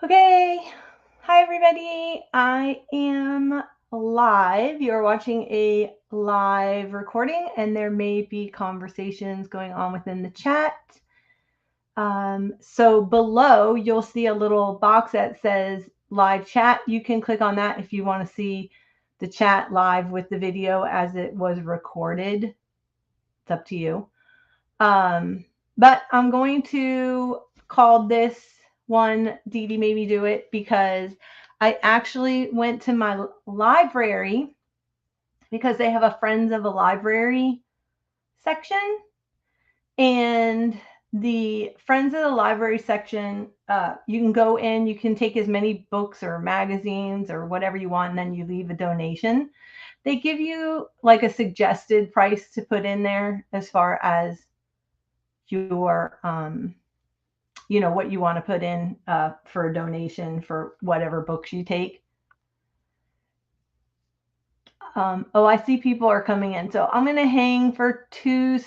Okay. Hi, everybody. I am live. You're watching a live recording, and there may be conversations going on within the chat. So below, you'll see a little box that says live chat. You can click on that if you want to see the chat live with the video as it was recorded. It's up to you. But I'm going to call this one Dee Dee Made Me Do It because I actually went to my library because they have a Friends of a Library section. And the Friends of the Library section, you can go in, you can take as many books or magazines or whatever you want, and then you leave a donation. They give you like a suggested price to put in there as far as your what you want to put in for a donation for whatever books you take. Oh, I see people are coming in, so I'm gonna hang for two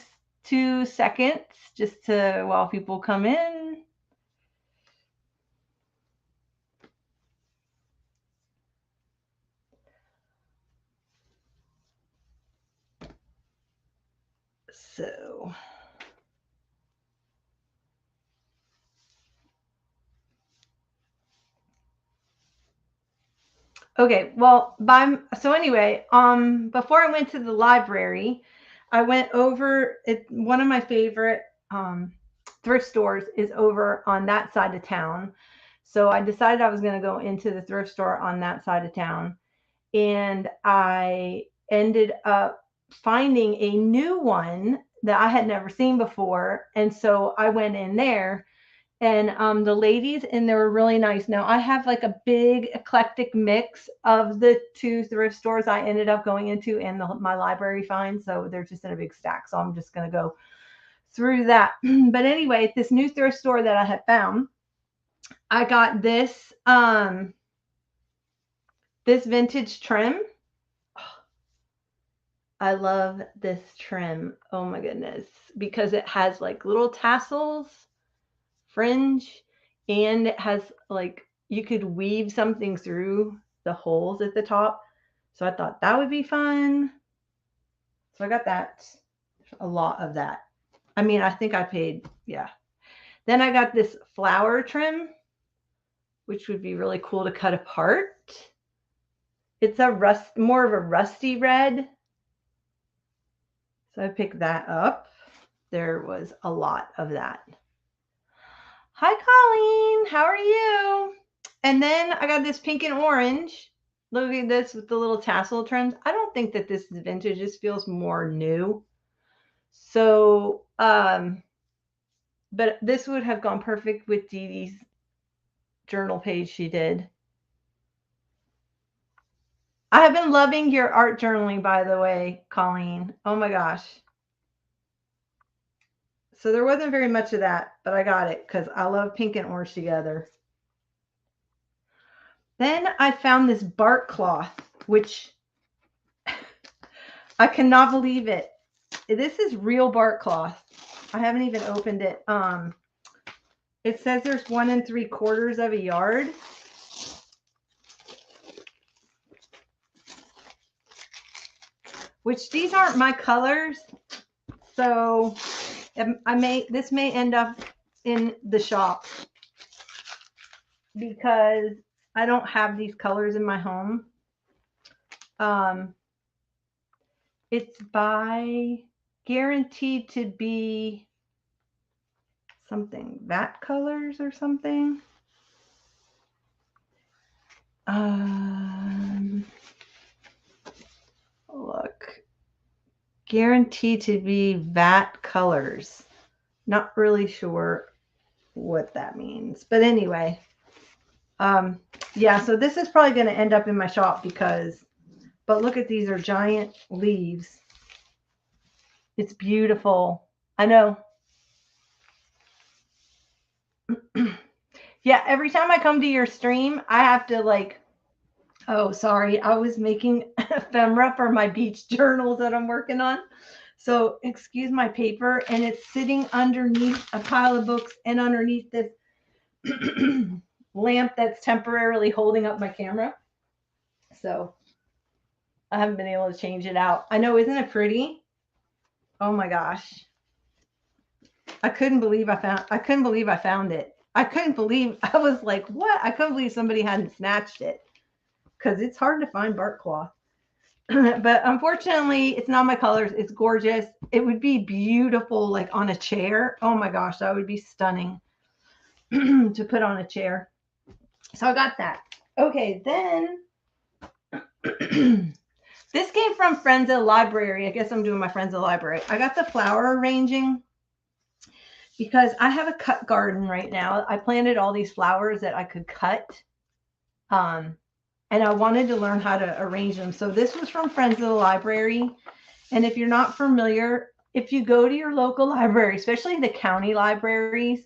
seconds just to while people come in. So okay, well, so anyway, before I went to the library, I went over it. One of my favorite thrift stores is over on that side of town. So I decided I was going to go into the thrift store on that side of town, and I ended up finding a new one that I had never seen before, and so I went in there and the ladies in there were really nice. Now I have like a big eclectic mix of the two thrift stores I ended up going into and my library finds, so they're just in a big stack. So I'm just going to go through that. But anyway, this new thrift store that I had found, I got this vintage trim. I love this trim. Oh my goodness, because it has like little tassels, fringe, and it has like you could weave something through the holes at the top. So I thought that would be fun. So I got that. A lot of that. I mean, I think I paid, yeah. Then I got this flower trim, which would be really cool to cut apart. It's more of a rusty red. So I picked that up. There was a lot of that. Hi, Colleen. How are you? And then I got this pink and orange. Look at this with the little tassel trims. I don't think that this is vintage. This feels more new. So, but this would have gone perfect with Dee Dee's journal page she did. I have been loving your art journaling, by the way, Colleen. Oh my gosh. So there wasn't very much of that, but I got it because I love pink and orange together. Then I found this bark cloth, which I cannot believe it. This is real bark cloth. I haven't even opened it. It says there's 1 3/4 of a yard. Which these aren't my colors, so this may end up in the shop because I don't have these colors in my home. It's by guaranteed to be something VAT colors or something. Look, guaranteed to be VAT colors. Not really sure what that means, but anyway, yeah. So this is probably going to end up in my shop because. But look at these are giant leaves. It's beautiful. I know. Yeah, every time I come to your stream, I have to like, oh, sorry, I was making ephemera for my beach journals that I'm working on. So excuse my paper, and it's sitting underneath a pile of books and underneath this lamp that's temporarily holding up my camera. So I haven't been able to change it out. I know, isn't it pretty? Oh my gosh. I couldn't believe I found it. I couldn't believe, I was like, what? I couldn't believe somebody hadn't snatched it, because it's hard to find bark cloth. But unfortunately, it's not my colors. It's gorgeous. It would be beautiful like on a chair. Oh my gosh, that would be stunning to put on a chair. So I got that. Okay, then this came from Friends of the Library. I guess I'm doing my Friends of the Library. I got the flower arranging because I have a cut garden right now. I planted all these flowers that I could cut. And I wanted to learn how to arrange them. So this was from Friends of the Library. And if you're not familiar, if you go to your local library, especially the county libraries,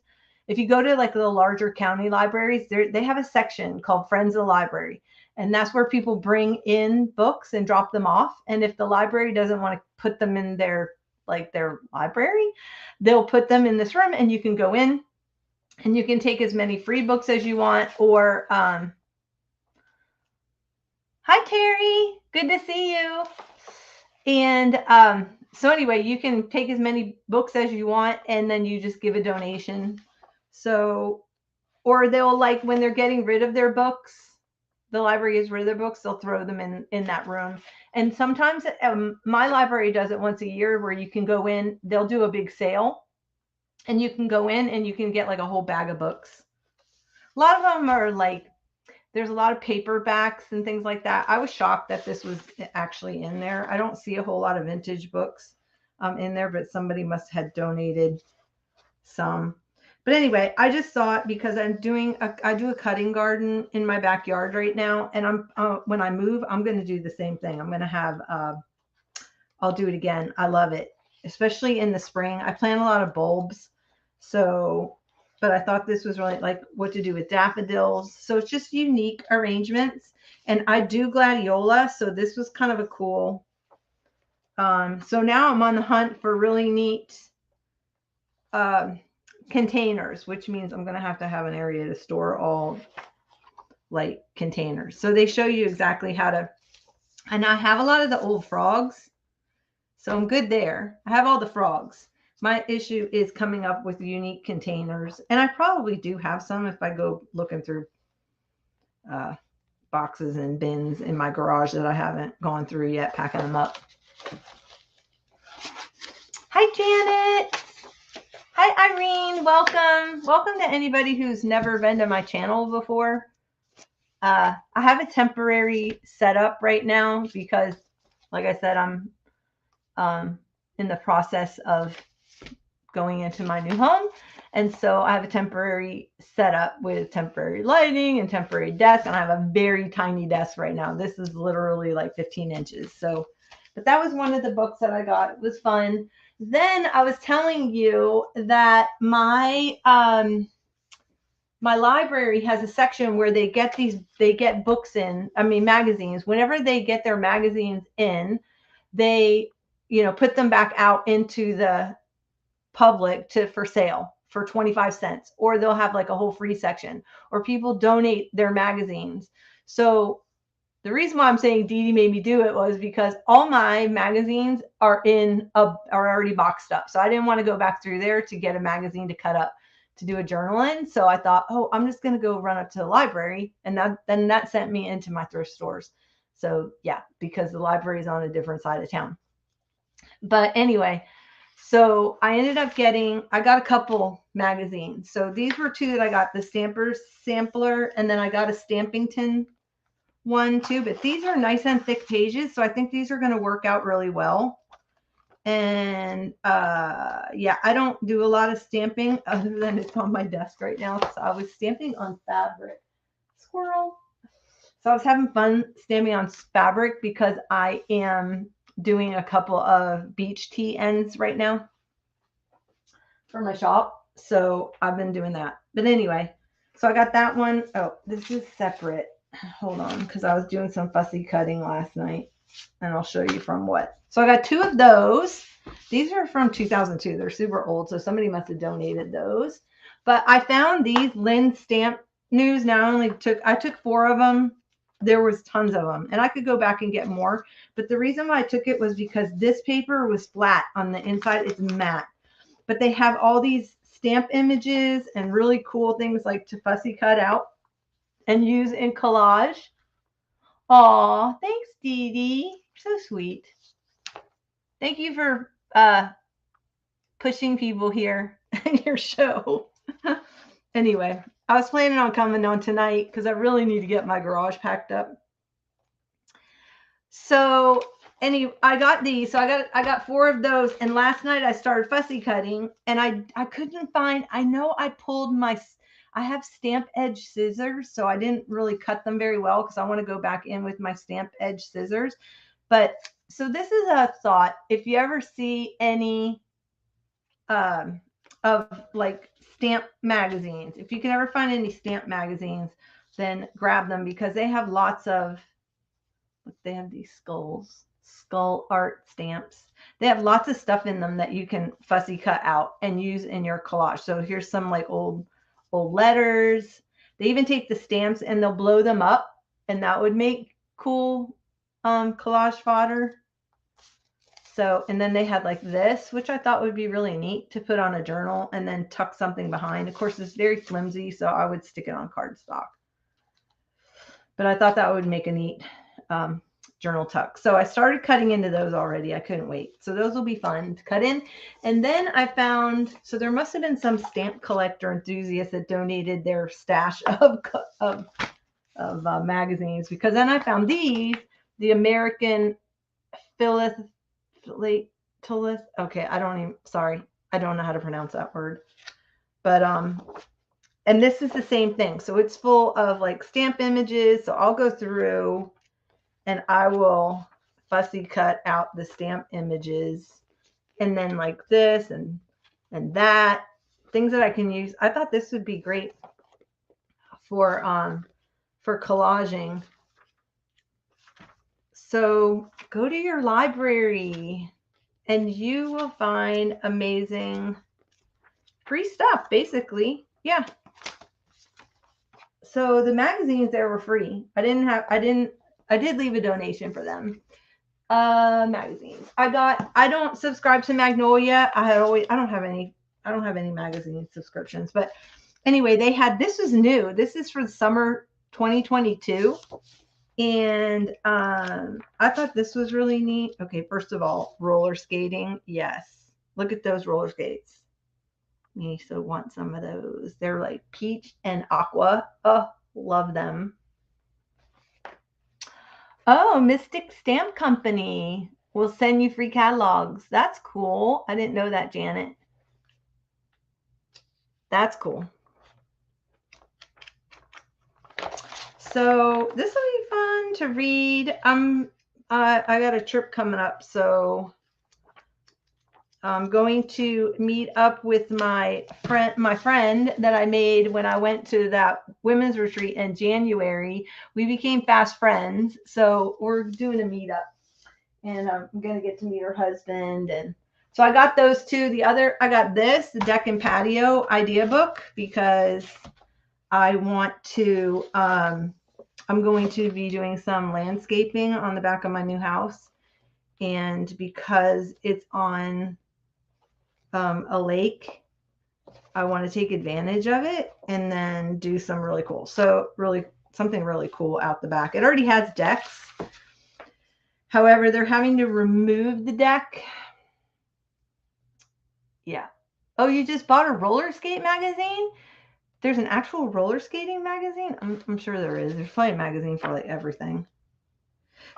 if you go to like the larger county libraries, they have a section called Friends of the Library. And that's where people bring in books and drop them off. And if the library doesn't want to put them in their library, they'll put them in this room, and you can go in and you can take as many free books as you want, or hi, Terry. Good to see you. And so anyway, you can take as many books as you want, and then you just give a donation. So, or they'll, like, when they're getting rid of their books, the library gets rid of their books, they'll throw them in that room. And sometimes my library does it once a year, where you can go in, they'll do a big sale, and you can go in and you can get like a whole bag of books. A lot of them are like, there's a lot of paperbacks and things like that. I was shocked that this was actually in there. I don't see a whole lot of vintage books in there, but somebody must have donated some. But anyway, I just saw it because I do a cutting garden in my backyard right now. And when I move, I'm going to do the same thing. I'm going to have, I'll do it again. I love it, especially in the spring. I plant a lot of bulbs. So, but I thought this was really like what to do with daffodils. So it's just unique arrangements. And I do gladiola. So this was kind of a cool. So now I'm on the hunt for really neat containers, which means I'm going to have an area to store all like containers. So they show you exactly how to, and I have a lot of the old frogs. So I'm good there. I have all the frogs. My issue is coming up with unique containers. And I probably do have some if I go looking through boxes and bins in my garage that I haven't gone through yet, packing them up. Hi, Janet. Hi, Irene. Welcome. Welcome to anybody who's never been to my channel before. I have a temporary setup right now because, like I said, I'm in the process of going into my new home. And so I have a temporary setup with temporary lighting and temporary desk. And I have a very tiny desk right now. This is literally like 15 inches. So, but that was one of the books that I got. It was fun. Then I was telling you that my library has a section where they get books in, magazines. Whenever they get their magazines in, they, put them back out into the public for sale for 25 cents, or they'll have like a whole free section, or people donate their magazines. So the reason why I'm saying Dee Dee made me do it was because all my magazines are already boxed up. So I didn't want to go back through there to get a magazine to cut up to do a journal in. So I thought, I'm just going to go run up to the library. And then that sent me into my thrift stores. So yeah, because the library is on a different side of town. But anyway, so I ended up I got a couple magazines. So these were two that I got, the Stampers Sampler, and then I got a Stampington one too. But these are nice and thick pages. So I think these are going to work out really well. And yeah, I don't do a lot of stamping other than it's on my desk right now. So I was stamping on fabric. Squirrel. So I was having fun stamping on fabric because I am doing a couple of beach tea ends right now for my shop. So I've been doing that. But anyway, so I got that one. Oh, this is separate. Hold on, because I was doing some fussy cutting last night. And I'll show you from what. So I got two of those. These are from 2002. They're super old, so somebody must have donated those. But I found these Lynn stamp, news now. I took 4 of them. There was tons of them, and I could go back and get more. But the reason why I took it was because this paper was flat on the inside. It's matte, but they have all these stamp images and really cool things like to fussy cut out and use in collage. Aw, thanks, Dee Dee. So sweet. Thank you for pushing people here in your show. Anyway, I was planning on coming on tonight because I really need to get my garage packed up. So anyway, I got these. So I got 4 of those. And last night I started fussy cutting, and I couldn't find. I know I pulled my. I have stamp edge scissors, so I didn't really cut them very well because I want to go back in with my stamp edge scissors. But so this is a thought. If you ever see any of like stamp magazines, if you can ever find any stamp magazines, then grab them because they have lots of, look, they have these skull art stamps. They have lots of stuff in them that you can fussy cut out and use in your collage. So here's some like old letters. They even take the stamps and they'll blow them up, and that would make cool collage fodder. So, and then they had like this, which I thought would be really neat to put on a journal and then tuck something behind. Of course, it's very flimsy, so I would stick it on cardstock. But I thought that would make a neat journal tuck. So I started cutting into those already. I couldn't wait. So those will be fun to cut in. And then I found, so there must have been some stamp collector enthusiast that donated their stash of magazines, because then I found these, the American Philatelist. Okay, I don't know how to pronounce that word. But and this is the same thing. So it's full of like stamp images. So I'll go through and I will fussy cut out the stamp images, and then like this and that, things that I can use. I thought this would be great for collaging. So go to your library and you will find amazing free stuff, basically. Yeah. So the magazines there were free. I did leave a donation for them. Magazines. I don't subscribe to Magnolia. I don't have any magazine subscriptions, but anyway, they had, this was new. This is for the summer 2022. And I thought this was really neat. Okay, first of all, roller skating. Yes. Look at those roller skates. You so want some of those. They're like peach and aqua. Oh, love them. Oh, Mystic Stamp Company will send you free catalogs. That's cool. I didn't know that, Janet. That's cool. So this will be fun to read. I got a trip coming up, so I'm going to meet up with my friend that I made when I went to that women's retreat in January. We became fast friends, so we're doing a meetup, and I'm going to get to meet her husband. And so I got those two. I got this, the Deck and Patio idea book, because I want to, I'm going to be doing some landscaping on the back of my new house. And because it's on a lake, I want to take advantage of it and then do some really cool. So something really cool out the back. It already has decks. However, they're having to remove the deck. Yeah. Oh, you just bought a roller skate magazine? There's an actual roller skating magazine? I'm sure there is. There's probably a magazine for like everything.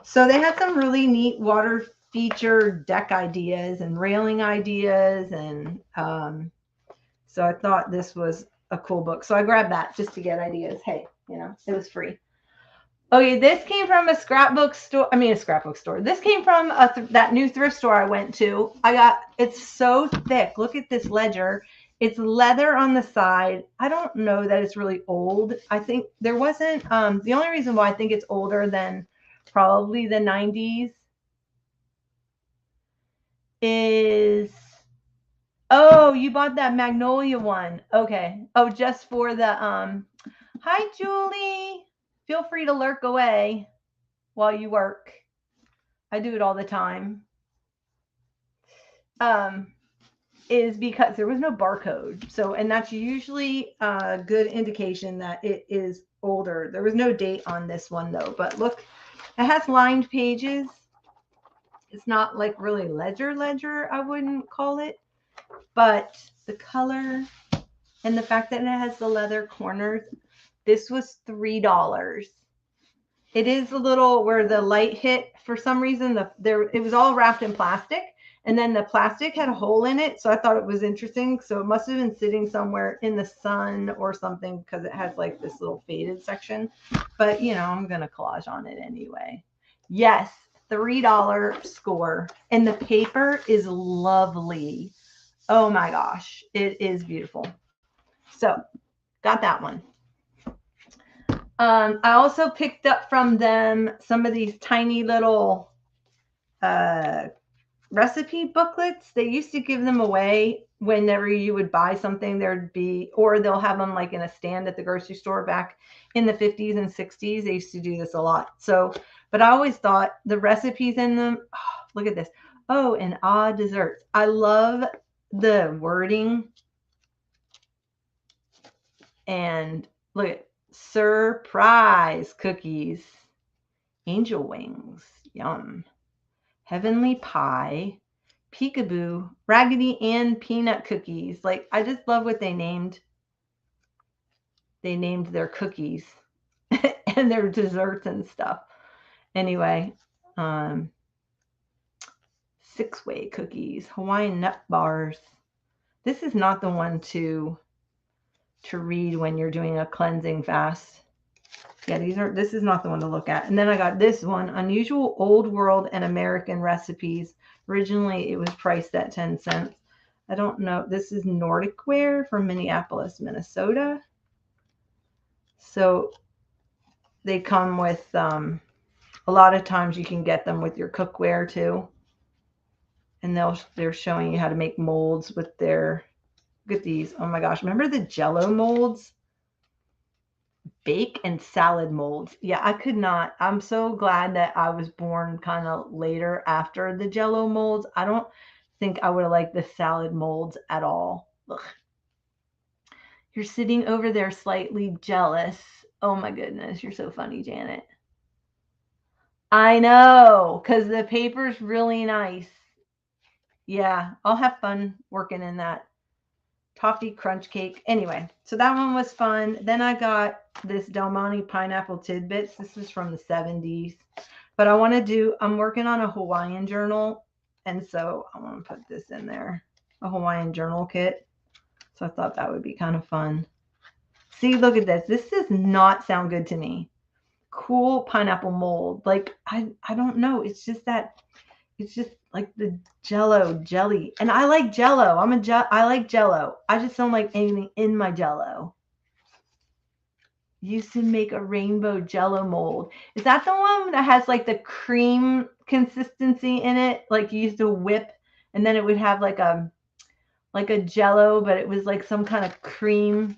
So they had some really neat water feature deck ideas and railing ideas. And so I thought this was a cool book. So I grabbed that just to get ideas. Hey, it was free. Okay, this came from a scrapbook store. This came from that new thrift store I went to. It's so thick. Look at this ledger. It's leather on the side. I don't know that it's really old. I think there wasn't, the only reason why I think it's older than probably the 90s is, oh, you bought that Magnolia one. Okay. Oh, just for the Hi, Julie. Feel free to lurk away while you work. I do it all the time. Is because there was no barcode. So, and that's usually a good indication that it is older. There was no date on this one though, but look, it has lined pages. It's not like really ledger, I wouldn't call it, but the color and the fact that it has the leather corners, this was $3. It is a little where the light hit for some reason. It was all wrapped in plastic, and then the plastic had a hole in it. So I thought it was interesting. So it must have been sitting somewhere in the sun or something because it has like this little faded section. But you know, I'm gonna collage on it anyway. Yes, $3 score, and the paper is lovely. Oh my gosh, it is beautiful. So got that one. I also picked up from them some of these tiny little recipe booklets. They used to give them away whenever you would buy something. There'd be, or they'll have them like in a stand at the grocery store back in the 50s and 60s. They used to do this a lot. So, but I always thought the recipes in them, oh, look at this. Oh, and odd desserts. I love the wording. And look at surprise cookies, angel wings, yum, heavenly pie, peekaboo, Raggedy Ann peanut cookies. Like, I just love what they named. They named their cookies and their desserts and stuff. Anyway, 6-way cookies, Hawaiian nut bars. This is not the one to read when you're doing a cleansing fast. Yeah, this is not the one to look at. And then I got this one, Unusual Old World and American Recipes. Originally, it was priced at 10 cents. I don't know. This is Nordic Wear from Minneapolis, Minnesota. So they come with, a lot of times you can get them with your cookware too. And they're showing you how to make molds with their, look at these. Oh my gosh. Remember the Jello molds? Bake and salad molds. Yeah, I could not. I'm so glad that I was born kind of later after the Jello molds. I don't think I would have liked the salad molds at all. Ugh. You're sitting over there slightly jealous. Oh my goodness, you're so funny, Janet. I know, because the paper's really nice. Yeah, I'll have fun working in that. Toffee crunch cake. Anyway, so that one was fun. Then I got this Del Monte pineapple tidbits. This is from the 70s. But I'm working on a Hawaiian journal. And so I want to put this in there, a Hawaiian journal kit. So I thought that would be kind of fun. See, look at this. This does not sound good to me. Cool pineapple mold. Like, I don't know. It's just like the Jello jelly. And I like Jello. I like Jello. I just don't like anything in my Jello. Used to make a rainbow Jello mold. Is that the one that has like the cream consistency in it? Like you used to whip and then it would have like a Jello, but it was like some kind of cream.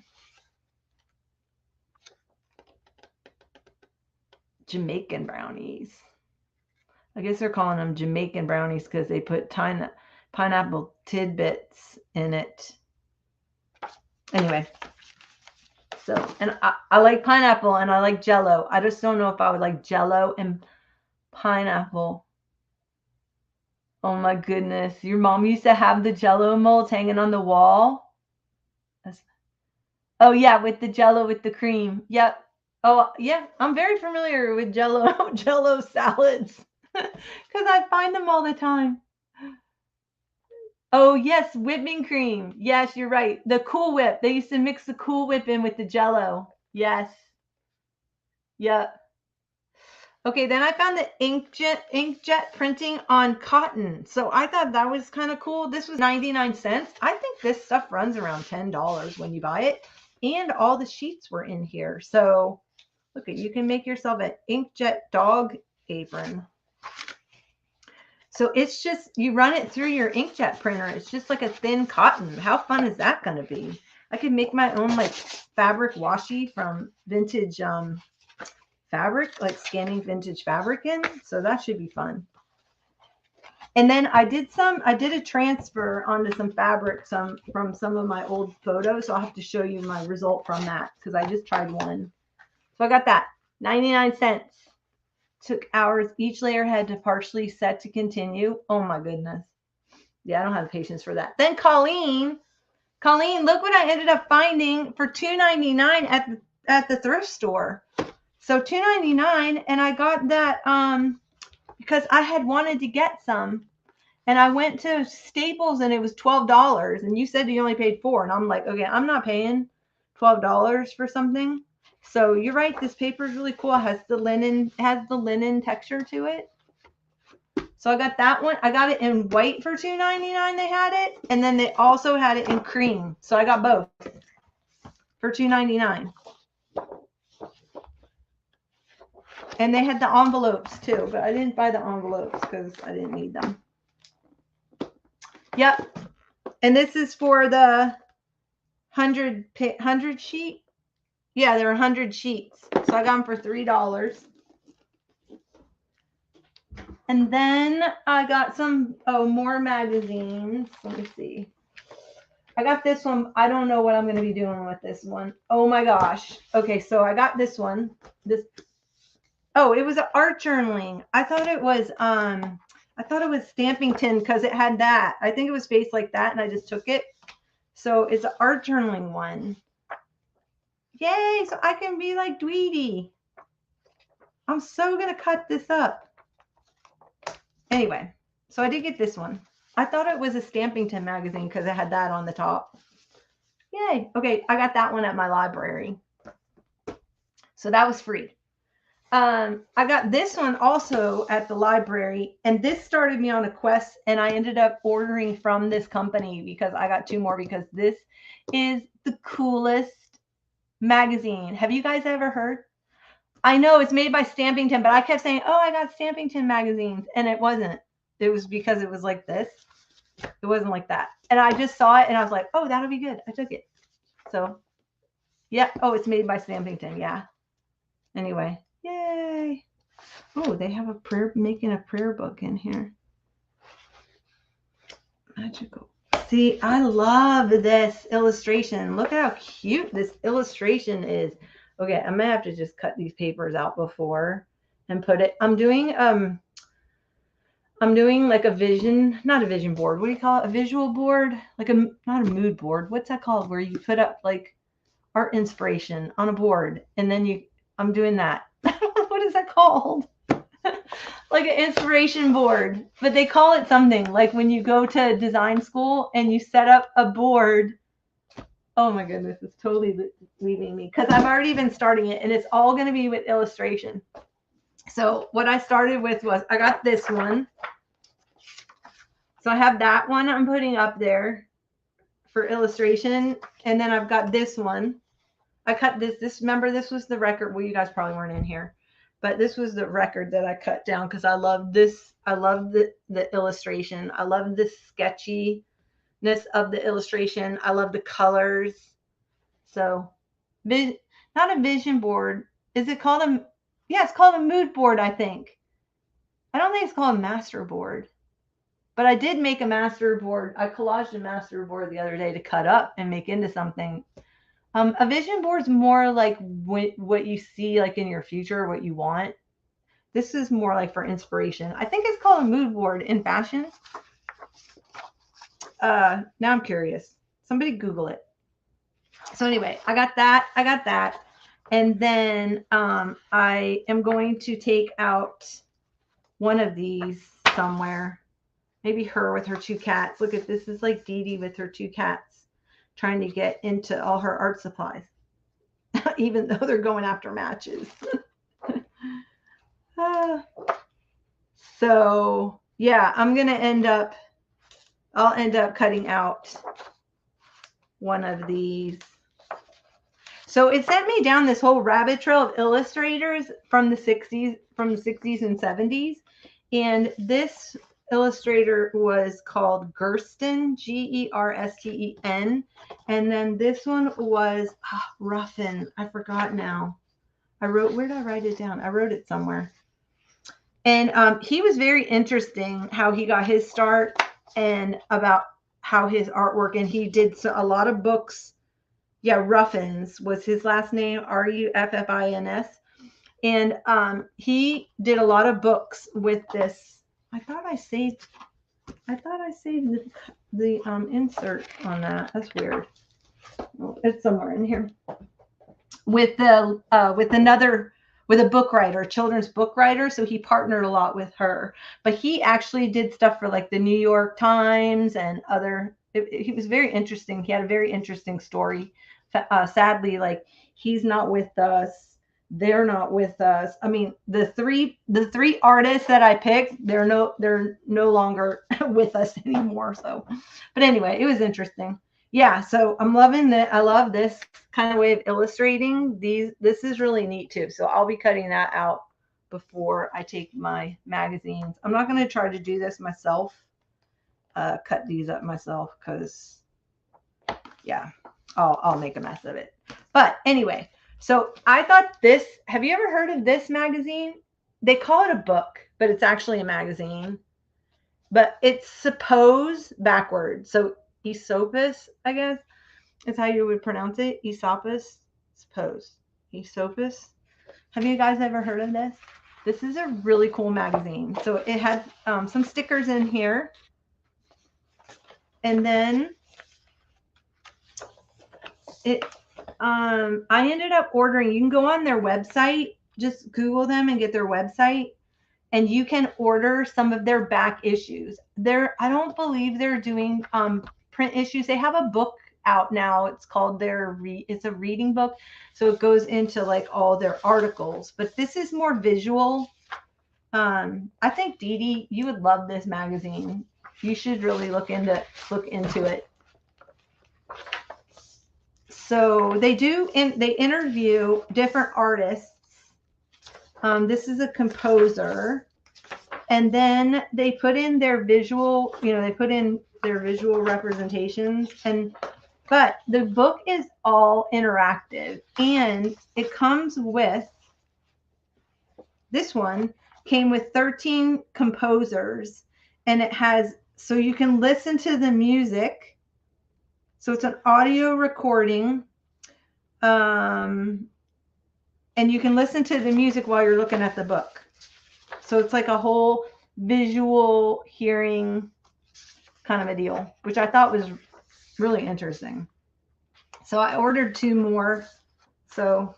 Jamaican brownies. I guess they're calling them Jamaican brownies because they put pineapple tidbits in it. Anyway, so, and I like pineapple and I like Jello. I just don't know if I would like Jello and pineapple. Oh my goodness. Your mom used to have the Jello molds hanging on the wall. Oh yeah, with the Jello with the cream. Yep. Oh yeah, I'm very familiar with Jello salads because I find them all the time. Oh yes, whipping cream. Yes, you're right. The Cool Whip. They used to mix the Cool Whip in with the Jello. Yes. Yep. Okay, then I found the inkjet printing on cotton. So I thought that was kind of cool. This was 99 cents. I think this stuff runs around $10 when you buy it. And all the sheets were in here. So look, you can make yourself an inkjet dog apron. So it's just, you run it through your inkjet printer. It's just like a thin cotton. How fun is that going to be? I could make my own like fabric washi from vintage fabric, like scanning vintage fabric in. So that should be fun. And then I did a transfer onto some fabric from some of my old photos. So I'll have to show you my result from that because I just tried one. So I got that, 99 cents. Took hours. Each layer had to partially set to continue. Oh my goodness. Yeah, I don't have the patience for that. Then Colleen, look what I ended up finding for $2.99 at the thrift store. So $2.99, and I got that because I had wanted to get some, and I went to Staples and it was $12, and you said you only paid $4, and I'm like, okay, I'm not paying $12 for something. So you're right, this paper is really cool. It has the linen texture to it. So I got that one. I got it in white for $2.99. They had it, and then they also had it in cream. So I got both for $2.99. And they had the envelopes too, but I didn't buy the envelopes because I didn't need them. Yep. And this is for the 100 sheet. Yeah, there were 100 sheets. So I got them for $3. And then I got some more magazines. Let me see. I got this one. I don't know what I'm going to be doing with this one. Oh my gosh. Okay, so I got this one. Oh, it was an art journaling. I thought it was Stampington because it had that. I think it was spaced like that, and I just took it. So it's an art journaling one. Yay! So I can be like Dweety. I'm so gonna cut this up. Anyway, so I did get this one. I thought it was a Stampington magazine because it had that on the top. Yay! Okay, I got that one at my library. So that was free. I got this one also at the library, and this started me on a quest, and I ended up ordering from this company because I got 2 more because this is the coolest magazine. Have you guys ever heard? I know it's made by Stampington, but I kept saying, oh, I got Stampington magazines, and it wasn't. It was because it was like this. It wasn't like that. And I just saw it, and I was like, oh, that'll be good. I took it. So, yeah. Oh, it's made by Stampington. Yeah. Anyway. Yay. Oh, they have making a prayer book in here. Magical. See, I love this illustration. Look at how cute this illustration is. Okay, I'm gonna have to just cut these papers out before and put it. I'm doing like a vision, not a vision board. What do you call it? A visual board? Like not a mood board. What's that called? Where you put up like art inspiration on a board, and then I'm doing that. What is that called? Like an inspiration board, but they call it something like when you go to design school and you set up a board. Oh my goodness, it's totally leaving me because I've already been starting it, and it's all going to be with illustration. So what I started with was I got this one. So I have that one I'm putting up there for illustration, and then I've got this one. I cut this. Remember, this was the record. Well, you guys probably weren't in here, but this was the record that I cut down because I love this. I love the illustration. I love the sketchiness of the illustration. I love the colors. So, not a vision board. Is it called a? Yeah, it's called a mood board, I think. I don't think it's called a master board, but I did make a master board. I collaged a master board the other day to cut up and make into something. A vision board is more like what you see like in your future, what you want. This is more like for inspiration. I think it's called a mood board in fashion. Now I'm curious. Somebody Google it. So anyway, I got that. And then I am going to take out one of these somewhere. Maybe her with her 2 cats. Look at this. This is like Dee Dee with her 2 cats. Trying to get into all her art supplies, even though they're going after matches. So yeah, I'll end up cutting out one of these. So it sent me down this whole rabbit trail of illustrators from the 60s and 70s. And this illustrator was called Gersten, Gersten. And then this one was Ruffin. I forgot now. Where did I write it down? I wrote it somewhere. And he was very interesting how he got his start and about how his artwork, and he did a lot of books. Yeah, Ruffins was his last name, Ruffins. And he did a lot of books with this. I thought I saved the insert on that. That's weird. Oh, it's somewhere in here. With a book writer, a children's book writer. So he partnered a lot with her. But he actually did stuff for like the New York Times and other. He was very interesting. He had a very interesting story. Sadly, like he's not with us. They're not with us. I mean, the three artists that I picked, they're no longer with us anymore. So, but anyway, it was interesting. Yeah, so I'm loving that. I love this kind of way of illustrating these. This is really neat too. So I'll be cutting that out before I take my magazines. I'm not going to try to do this myself, cut these up myself, because yeah, I'll make a mess of it. But anyway, so I thought this, have you ever heard of this magazine? They call it a book, but it's actually a magazine. But it's suppose backwards. So Aesopus, I guess, is how you would pronounce it. Aesopus, suppose. Aesopus. Have you guys ever heard of this? This is a really cool magazine. So it had some stickers in here. And then I ended up ordering, you can go on their website, just Google them and get their website, and you can order some of their back issues. I don't believe they're doing print issues. They have a book out now. It's called it's a reading book. So it goes into like all their articles, but this is more visual. I think Dee Dee, you would love this magazine. You should really look into it. So they interview different artists. This is a composer. And then they put in their visual, representations. But the book is all interactive, and it comes with, this one came with 13 composers, and it has, so you can listen to the music. So it's an audio recording. And you can listen to the music while you're looking at the book. So it's like a whole visual hearing kind of a deal, which I thought was really interesting. So I ordered 2 more. So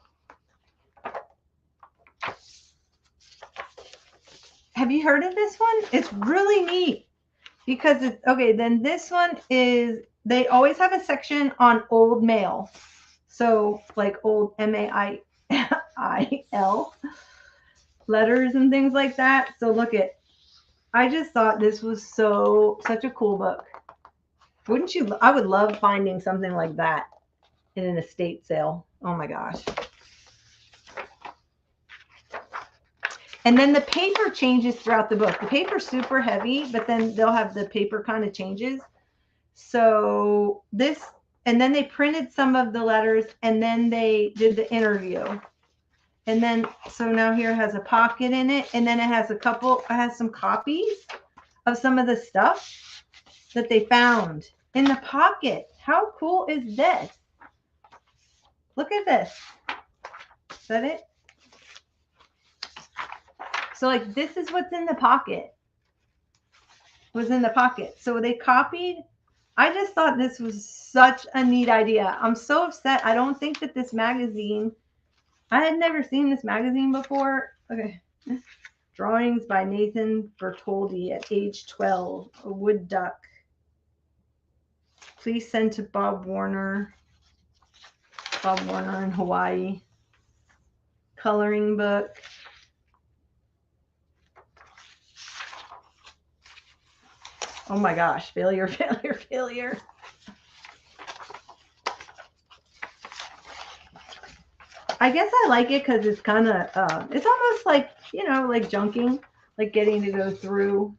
have you heard of this one? It's really neat because it's okay. Then this one is, they always have a section on old mail. So like old MAIL letters and things like that. So look I just thought this was such a cool book. Wouldn't you? I would love finding something like that in an estate sale. Oh my gosh. And then the paper changes throughout the book. The paper's super heavy, but then they'll have the paper kind of changes. So this, and then they printed some of the letters, and then they did the interview. And then, so now here has a pocket in it, and then it has some copies of some of the stuff that they found in the pocket. How cool is this? Look at this. Is that it? So like this is what's in the pocket. Was in the pocket. So they copied. I just thought this was such a neat idea. I'm so upset. I don't think that this magazine, I had never seen this magazine before. Okay. Drawings by Nathan Bertoldi at age 12. A wood duck. Please send to Bob Warner. Bob Warner in Hawaii. Coloring book. Oh my gosh. Failure, failure, failure. I guess I like it because it's kind of, it's almost like, like junking, like getting to go through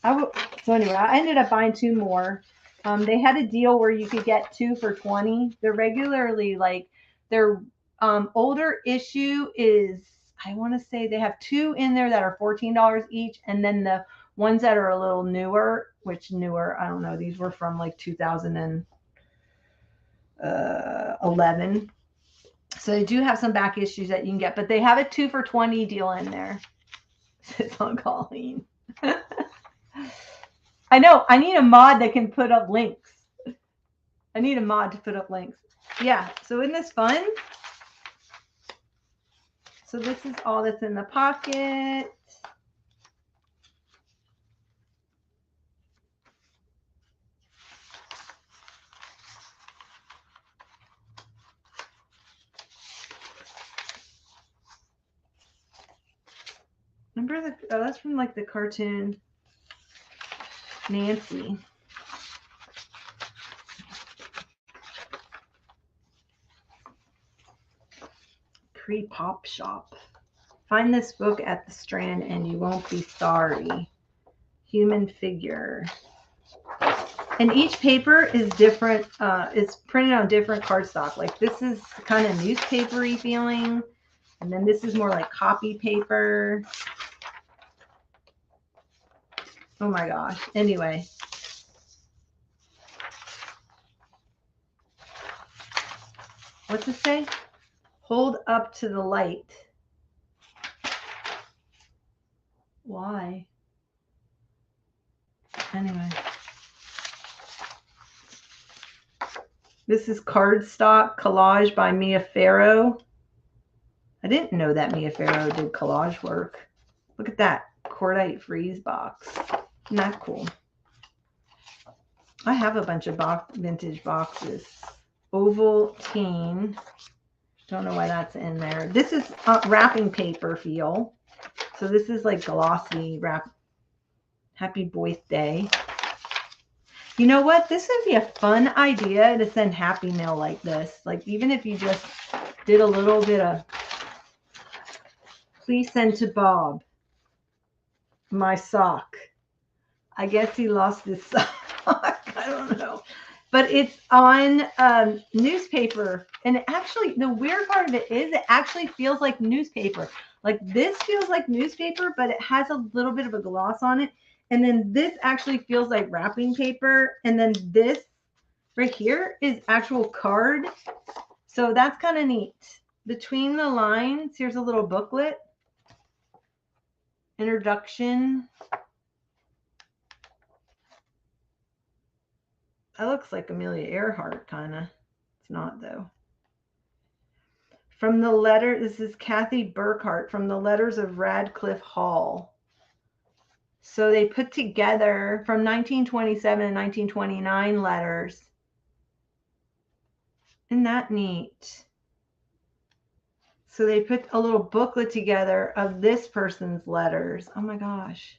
So anyway, I ended up buying 2 more. They had a deal where you could get 2 for 20. They're regularly like their older issue is, I want to say they have 2 in there that are $14 each, and then the ones that are a little newer, which newer, I don't know, these were from like 2011. So they do have some back issues that you can get, but they have a 2 for 20 deal in there. It's on Colleen. I know. I need a mod that can put up links. I need a mod to put up links. Yeah. So isn't this fun? So this is all that's in the pocket. Remember the, oh, that's from like the cartoon Nancy. Pre-pop shop. Find this book at the Strand and you won't be sorry. Human figure. And each paper is different. It's printed on different cardstock. Like this is kind of newspapery feeling. And then this is more like copy paper. Oh my gosh. Anyway. What's it say? Hold up to the light. Why? Anyway. This is Cardstock Collage by Mia Farrow. I didn't know that Mia Farrow did collage work. Look at that cordite freeze box. Isn't that cool? I have a bunch of vintage boxes. Ovaltine. Don't know why that's in there. This is wrapping paper feel. So this is like glossy wrap. Happy birthday. You know what? This would be a fun idea to send Happy Mail like this. Like even if you just did a little bit of, please send to Bob my sock. I guess he lost his sock. I don't know. But it's on newspaper. And actually, the weird part of it is it actually feels like newspaper. Like this feels like newspaper, but it has a little bit of a gloss on it. And then this actually feels like wrapping paper. And then this right here is actual card. So that's kind of neat. Between the lines, here's a little booklet. Introduction. That looks like Amelia Earhart, kind of. It's not, though. From the letter, this is Kathy Burkhart from the Letters of Radcliffe Hall. So they put together from 1927 and 1929 letters. Isn't that neat? So they put a little booklet together of this person's letters. Oh my gosh.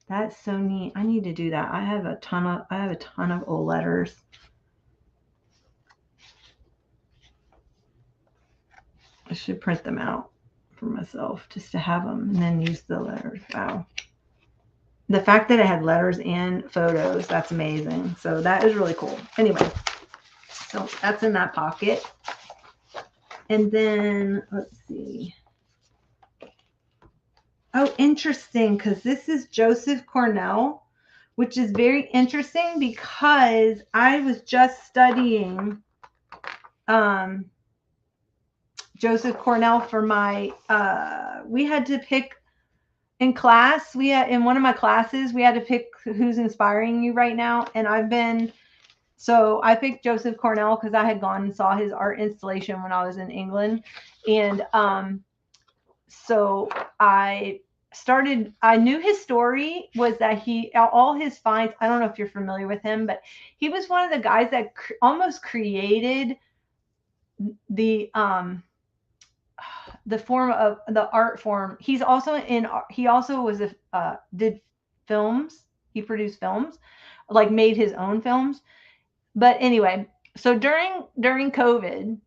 That's so neat. I need to do that. I have a ton of old letters. I should print them out for myself just to have them and then use the letters. Wow. The fact that it had letters and photos, that's amazing. So that is really cool. Anyway, so that's in that pocket. And then let's see. Oh, interesting, because this is Joseph Cornell, which is very interesting because I was just studying Joseph Cornell for my, we had to pick in class, in one of my classes, we had to pick who's inspiring you right now. And so I picked Joseph Cornell because I had gone and saw his art installation when I was in England. And so I knew his story was that all his finds, I don't know if you're familiar with him, but he was one of the guys that almost created the form of the art form. He also did films. He produced films, like made his own films. But anyway, so during COVID,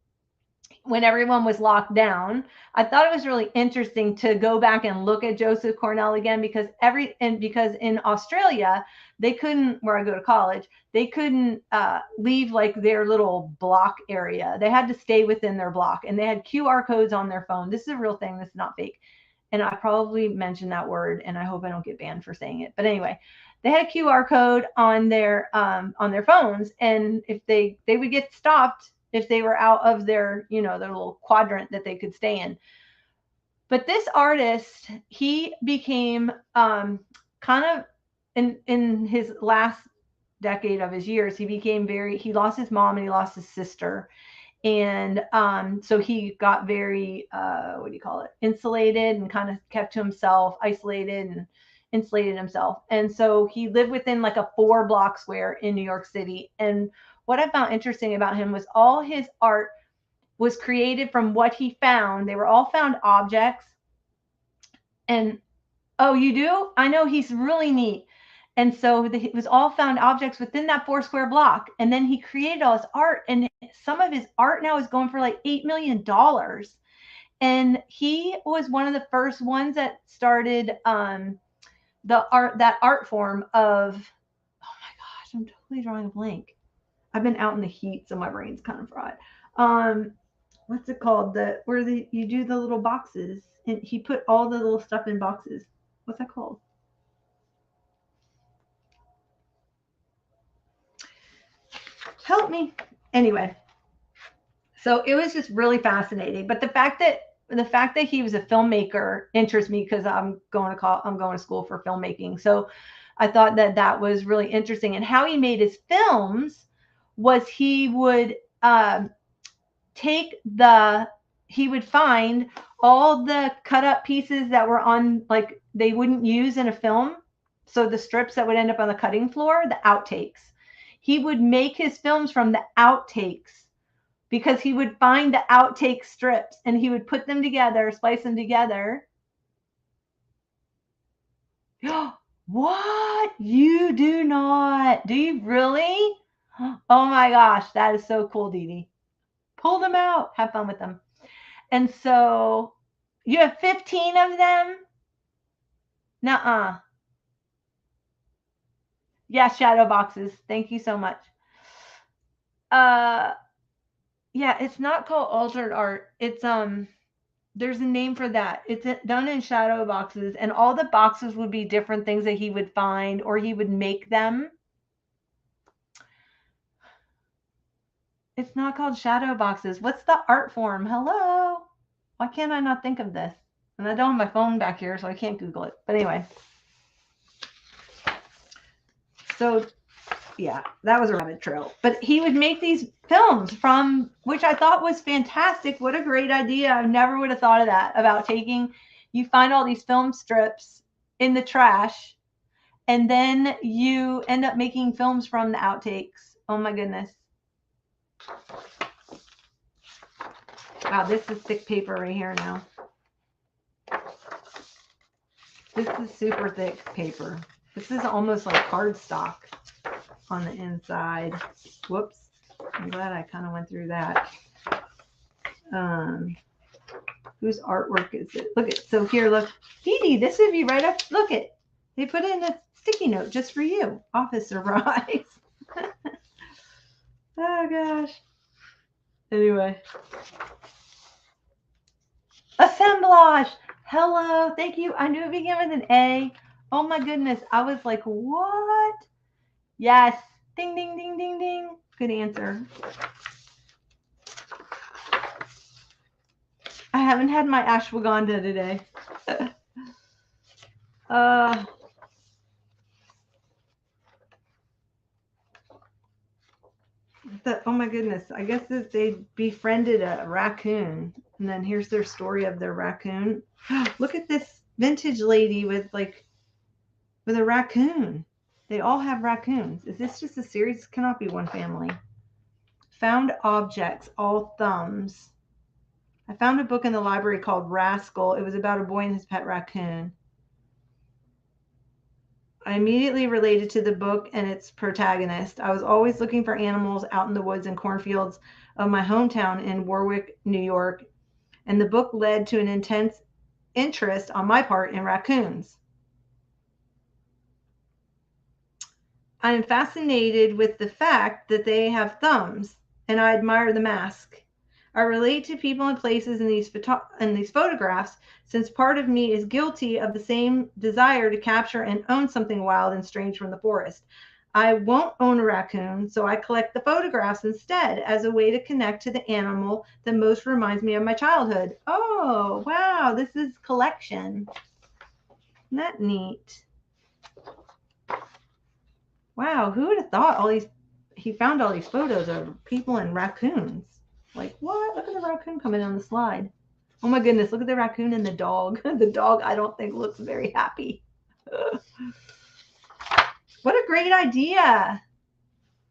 when everyone was locked down. I thought it was really interesting to go back and look at Joseph Cornell again, because because in Australia they couldn't, where I go to college, they couldn't leave like their little block area. They had to stay within their block, and they had QR codes on their phone. This is a real thing. This is not fake. And I probably mentioned that word, and I hope I don't get banned for saying it. But anyway, they had a QR code on their phones, and if they would get stopped if they were out of their, their little quadrant that they could stay in. But this artist, he became kind of in his last decade of his years, he lost his mom and he lost his sister. And so he got very, insulated, and kind of kept to himself, isolated and insulated himself. And so he lived within like a 4-block square in New York City. And what I found interesting about him was all his art was created from what he found. They were all found objects. And, oh, you do? I know, he's really neat. And so it was all found objects within that 4-square block. And then he created all his art, and some of his art now is going for like $8 million. And he was one of the first ones that started that art form of, oh my gosh, I'm totally drawing a blank. I've been out in the heat, so my brain's kind of fried. What's it called? Where you do the little boxes, and he put all the little stuff in boxes. What's that called? Help me. Anyway, so it was just really fascinating. But the fact that he was a filmmaker interests me, because I'm going to school for filmmaking. So I thought that was really interesting. And how he made his films was he would he would find all the cut up pieces that were on, like, they wouldn't use in a film. So the strips that would end up on the cutting floor, the outtakes. He would make his films from the outtakes, because he would find the outtake strips and he would put them together, splice them together. What? You do not? Do you really? Oh my gosh, that is so cool, Dee Dee. Pull them out. Have fun with them. And so you have 15 of them? Nuh-uh. Yeah, shadow boxes. Thank you so much. Yeah, it's not called altered art. It's there's a name for that. It's done in shadow boxes, and all the boxes would be different things that he would find, or he would make them. It's not called shadow boxes. What's the art form? Hello? Why can't I not think of this? And I don't have my phone back here, so I can't Google it. But anyway. So, yeah, that was a rabbit trail. But he would make these films from, which I thought was fantastic. What a great idea. I never would have thought of that, about you find all these film strips in the trash, and then you end up making films from the outtakes. Oh my goodness. Wow, this is thick paper right here now. This is super thick paper. This is almost like cardstock on the inside. Whoops. I'm glad I kind of went through that. Whose artwork is it? Look at, so here, look. Dee Dee, this would be right up. Look it. They put in a sticky note just for you. Office surprise. Oh gosh. Anyway. Assemblage. Hello. Thank you. I knew it began with an A. Oh my goodness. I was like, what? Yes. Ding, ding, ding, ding, ding. Good answer. I haven't had my ashwagandha today. Oh my goodness. I guess that they befriended a raccoon. And then here's their story of their raccoon. Look at this vintage lady with a raccoon. They all have raccoons. Is this just a series? This cannot be one family. Found objects, all thumbs. I found a book in the library called Rascal. It was about a boy and his pet raccoon. I immediately related to the book and its protagonist. I was always looking for animals out in the woods and cornfields of my hometown in Warwick, New York, and the book led to an intense interest on my part in raccoons. I am fascinated with the fact that they have thumbs, and I admire the mask. I relate to people and places in these photographs, since part of me is guilty of the same desire to capture and own something wild and strange from the forest. I won't own a raccoon, so I collect the photographs instead as a way to connect to the animal that most reminds me of my childhood. Oh, wow, this is collection. Isn't that neat? Wow, who would have thought he found all these photos of people and raccoons. Like, what? Look at the raccoon coming on the slide. Oh my goodness, look at the raccoon and the dog. The dog, I don't think, looks very happy. What a great idea.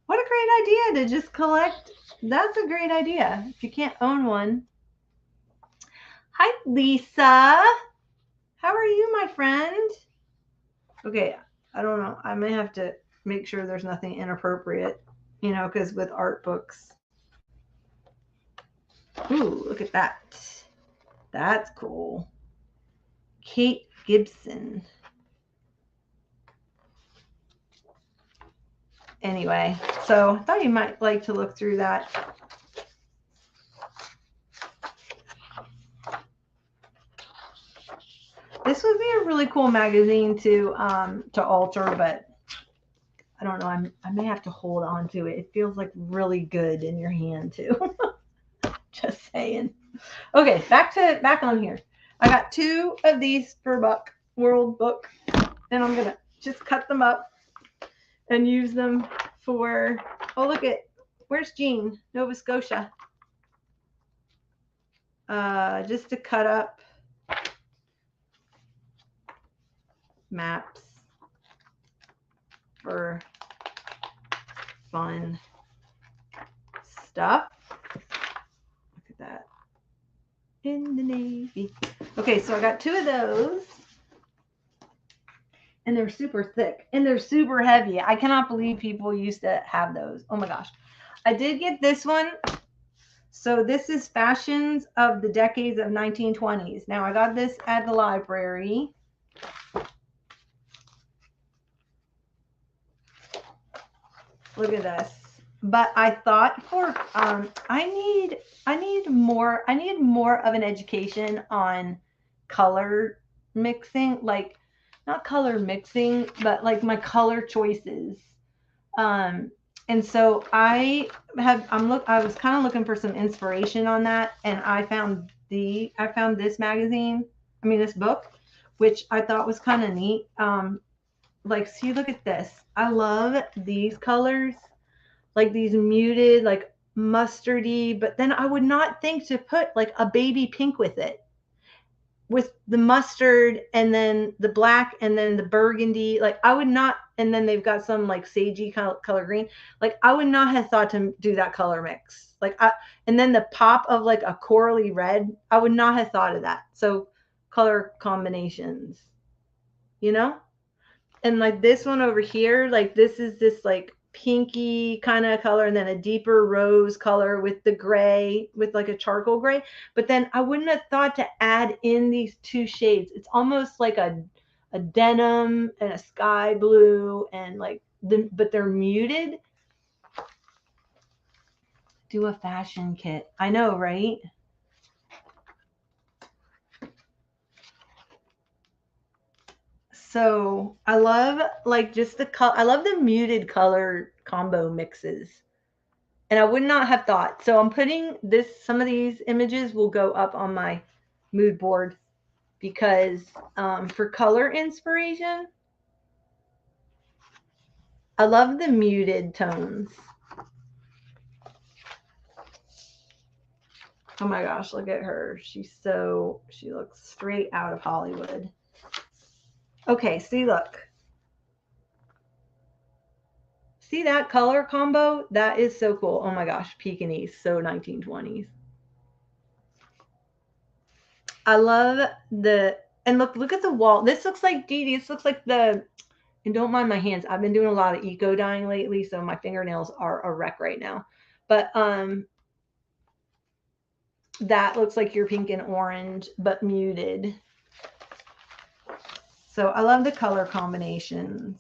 What a great idea to just collect. That's a great idea if you can't own one. Hi, Lisa. How are you, my friend? Okay, I don't know. I may have to make sure there's nothing inappropriate, you know, because with art books. Ooh, look at that. That's cool. Kate Gibson. Anyway, so I thought you might like to look through that. This would be a really cool magazine to alter, but I don't know. I may have to hold on to it. It feels like really good in your hand too. Just saying. Okay, back on here. I got 2 of these for Buck World Book, and I'm gonna just cut them up and use them for. Oh, look at where's Jean? Nova Scotia. Just to cut up maps for fun stuff. Look at that. In the Navy. Okay, so I got 2 of those. And they're super thick. And they're super heavy. I cannot believe people used to have those. Oh my gosh. I did get this one. So this is Fashions of the Decades of 1920s. Now I got this at the library. Look at this. But I thought for I need more of an education on color mixing, like not color mixing, but like my color choices. And so I was kind of looking for some inspiration on that, and I found this magazine, this book, which I thought was kind of neat. Like, see, look at this. I love these colors, like these muted, like mustardy, but then I would not think to put like a baby pink with it, with the mustard and then the black and then the burgundy. Like I would not, and then they've got some like sagey color green. Like I would not have thought to do that color mix. And then the pop of like a corally red, I would not have thought of that. So color combinations, you know? And like this one over here, like this is this like pinky kind of color, and then a deeper rose color with the gray, with like a charcoal gray. But then I wouldn't have thought to add in these 2 shades. It's almost like a denim and a sky blue, and like but they're muted. Do a fashion kit. I know, right? So I love like just the color. I love the muted color combo mixes. And I would not have thought. So I'm putting some of these images will go up on my mood board, because for color inspiration, I love the muted tones. Oh my gosh, look at her. She looks straight out of Hollywood. Okay, see, look. See that color combo? That is so cool. Oh my gosh, Pekingese, so 1920s. I love and look at the wall. This looks like, Dee Dee, this looks like And don't mind my hands. I've been doing a lot of eco dyeing lately, so my fingernails are a wreck right now. But that looks like your pink and orange, but muted. So I love the color combinations.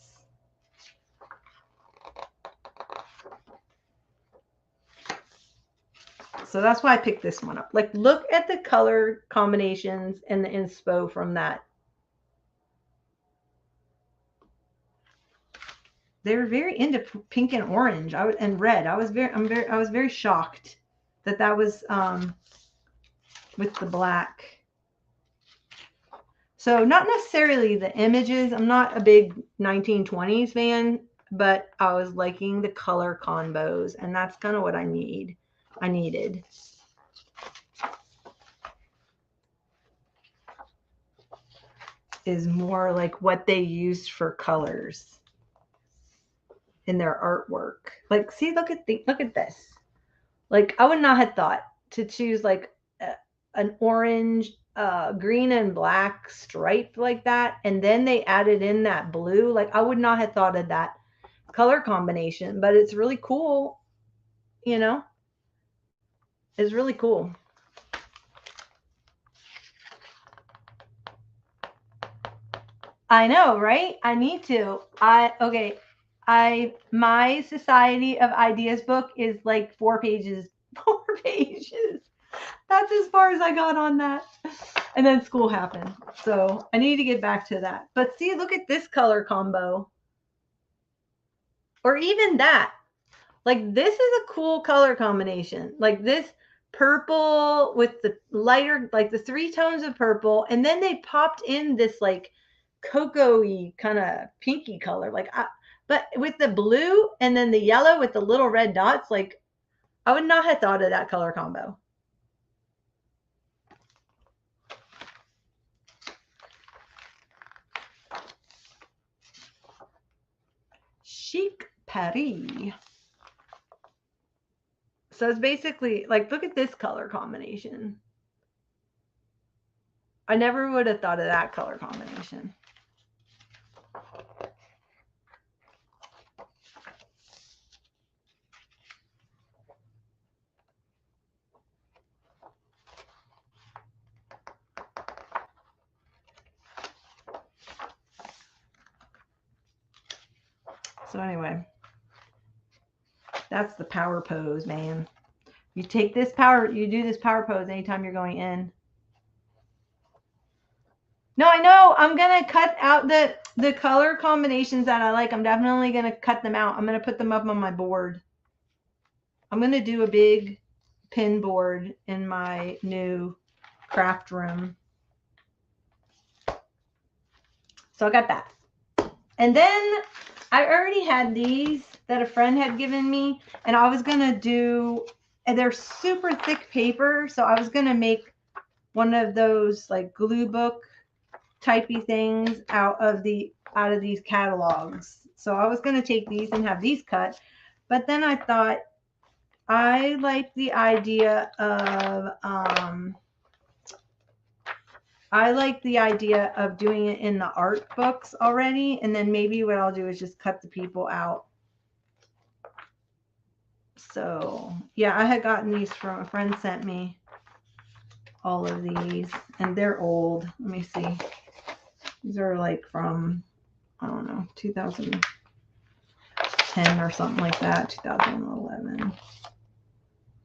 So that's why I picked this one up. Like, look at the color combinations and the inspo from that. They were very into pink and orange and red. I was very shocked that that was with the black. So not necessarily the images. I'm not a big 1920s fan, but I was liking the color combos, and that's kind of what I needed. Is more like what they used for colors in their artwork. Like, see, look at this. Like, I would not have thought to choose like an orange, green and black stripe like that, and then they added in that blue. Like, I would not have thought of that color combination, but it's really cool. You know, it's really cool. I know, right? I need to. My Society of Ideas book is like 4 pages. 4 pages. That's as far as I got on that. And then school happened. So I need to get back to that. But see, look at this color combo. Or even that. Like, this is a cool color combination. Like this purple with the lighter, like the 3 tones of purple. And then they popped in this like cocoa-y kind of pinky color. Like, but with the blue and then the yellow with the little red dots, like, I would not have thought of that color combo. Chic Paris. So it's basically like, look at this color combination. I never would have thought of that color combination. So anyway, that's the power pose, man. You take this power, you do this power pose anytime you're going in. No, I know. I'm going to cut out the color combinations that I like. I'm definitely going to cut them out. I'm going to put them up on my board. I'm going to do a big pin board in my new craft room. So I got that. And then I already had these that a friend had given me, and I was going to do, and they're super thick paper, so I was going to make one of those like glue book typey things out of these catalogs. So I was going to take these and have these cut, but then I thought I like the idea of doing it in the art books already, and then maybe what I'll do is just cut the people out. So yeah, I had gotten these from a friend, sent me all of these, and they're old. Let me see. These are like from, I don't know, 2010 or something like that, 2011.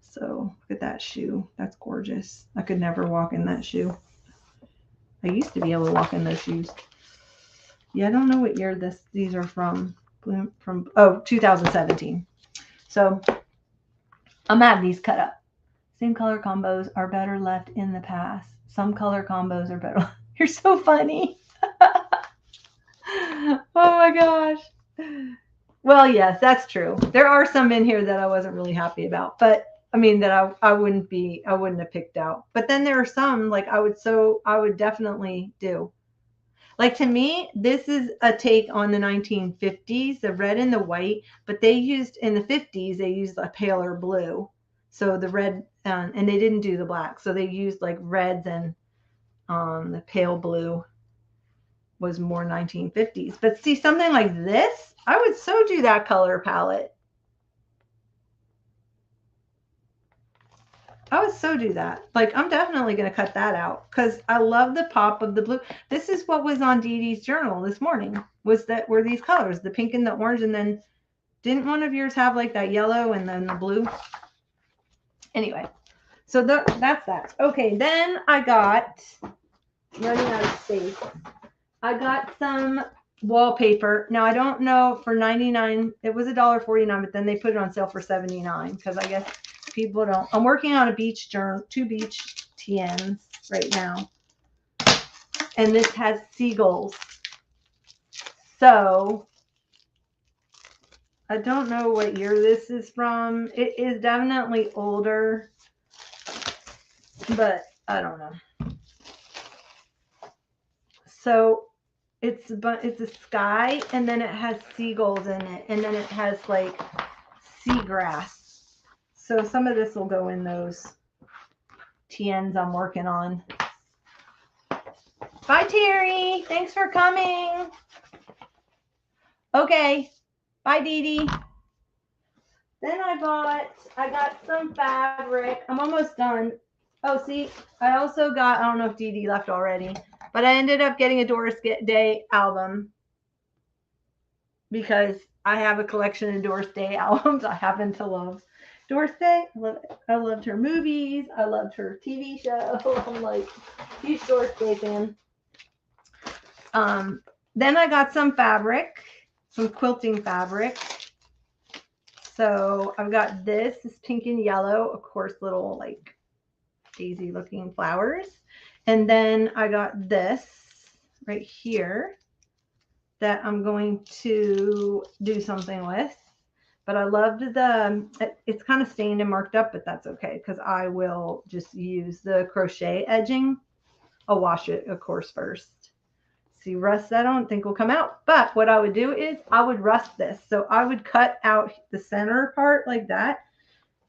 So look at that shoe. That's gorgeous. I could never walk in that shoe. I used to be able to walk in those shoes. Yeah, I don't know what year these are from. 2017. So I'm having these cut up. Same color combos are better left in the past. Some color combos are better. You're so funny. Oh my gosh. Well, yes, that's true. There are some in here that I wasn't really happy about, but I mean that I wouldn't have picked out. But then there are some like I would definitely do. Like, to me, this is a take on the 1950s, the red and the white, but they used in the 50s, they used a paler blue. So the red, and they didn't do the black. So they used like reds and the pale blue was more 1950s. But see, something like this, I would so do that color palette. I would so do that. Like, I'm definitely going to cut that out because I love the pop of the blue. This is what was on Dee Dee's journal this morning, were these colors, the pink and the orange. And then didn't one of yours have like that yellow and then the blue? Anyway, so that's that. Okay, then I got, running out of space, I got some wallpaper. Now, I don't know, for 99, it was $1.49, but then they put it on sale for 79 because I guess people don't. I'm working on a beach journal, 2 beach TNs right now. And this has seagulls. So I don't know what year this is from. It is definitely older, but I don't know. So it's a sky, and then it has seagulls in it, and then it has like seagrass. So some of this will go in those TNs I'm working on. Bye, Terry. Thanks for coming. Okay. Bye, Dee Dee. Then I got some fabric. I'm almost done. Oh, see, I also got, I don't know if Dee Dee left already, but I ended up getting a Doris Day album because I have a collection of Doris Day albums. I happen to love Doris Day. I loved her movies. I loved her TV show. I'm like a huge Doris Day fan. Then I got some fabric, some quilting fabric. So I've got this pink and yellow, of course, little like daisy looking flowers. And then I got this right here that I'm going to do something with. But I loved it's kind of stained and marked up, but that's okay because I will just use the crochet edging. I'll wash it, of course, first. See, rust, I don't think will come out. But what I would do is I would rust this. So I would cut out the center part like that.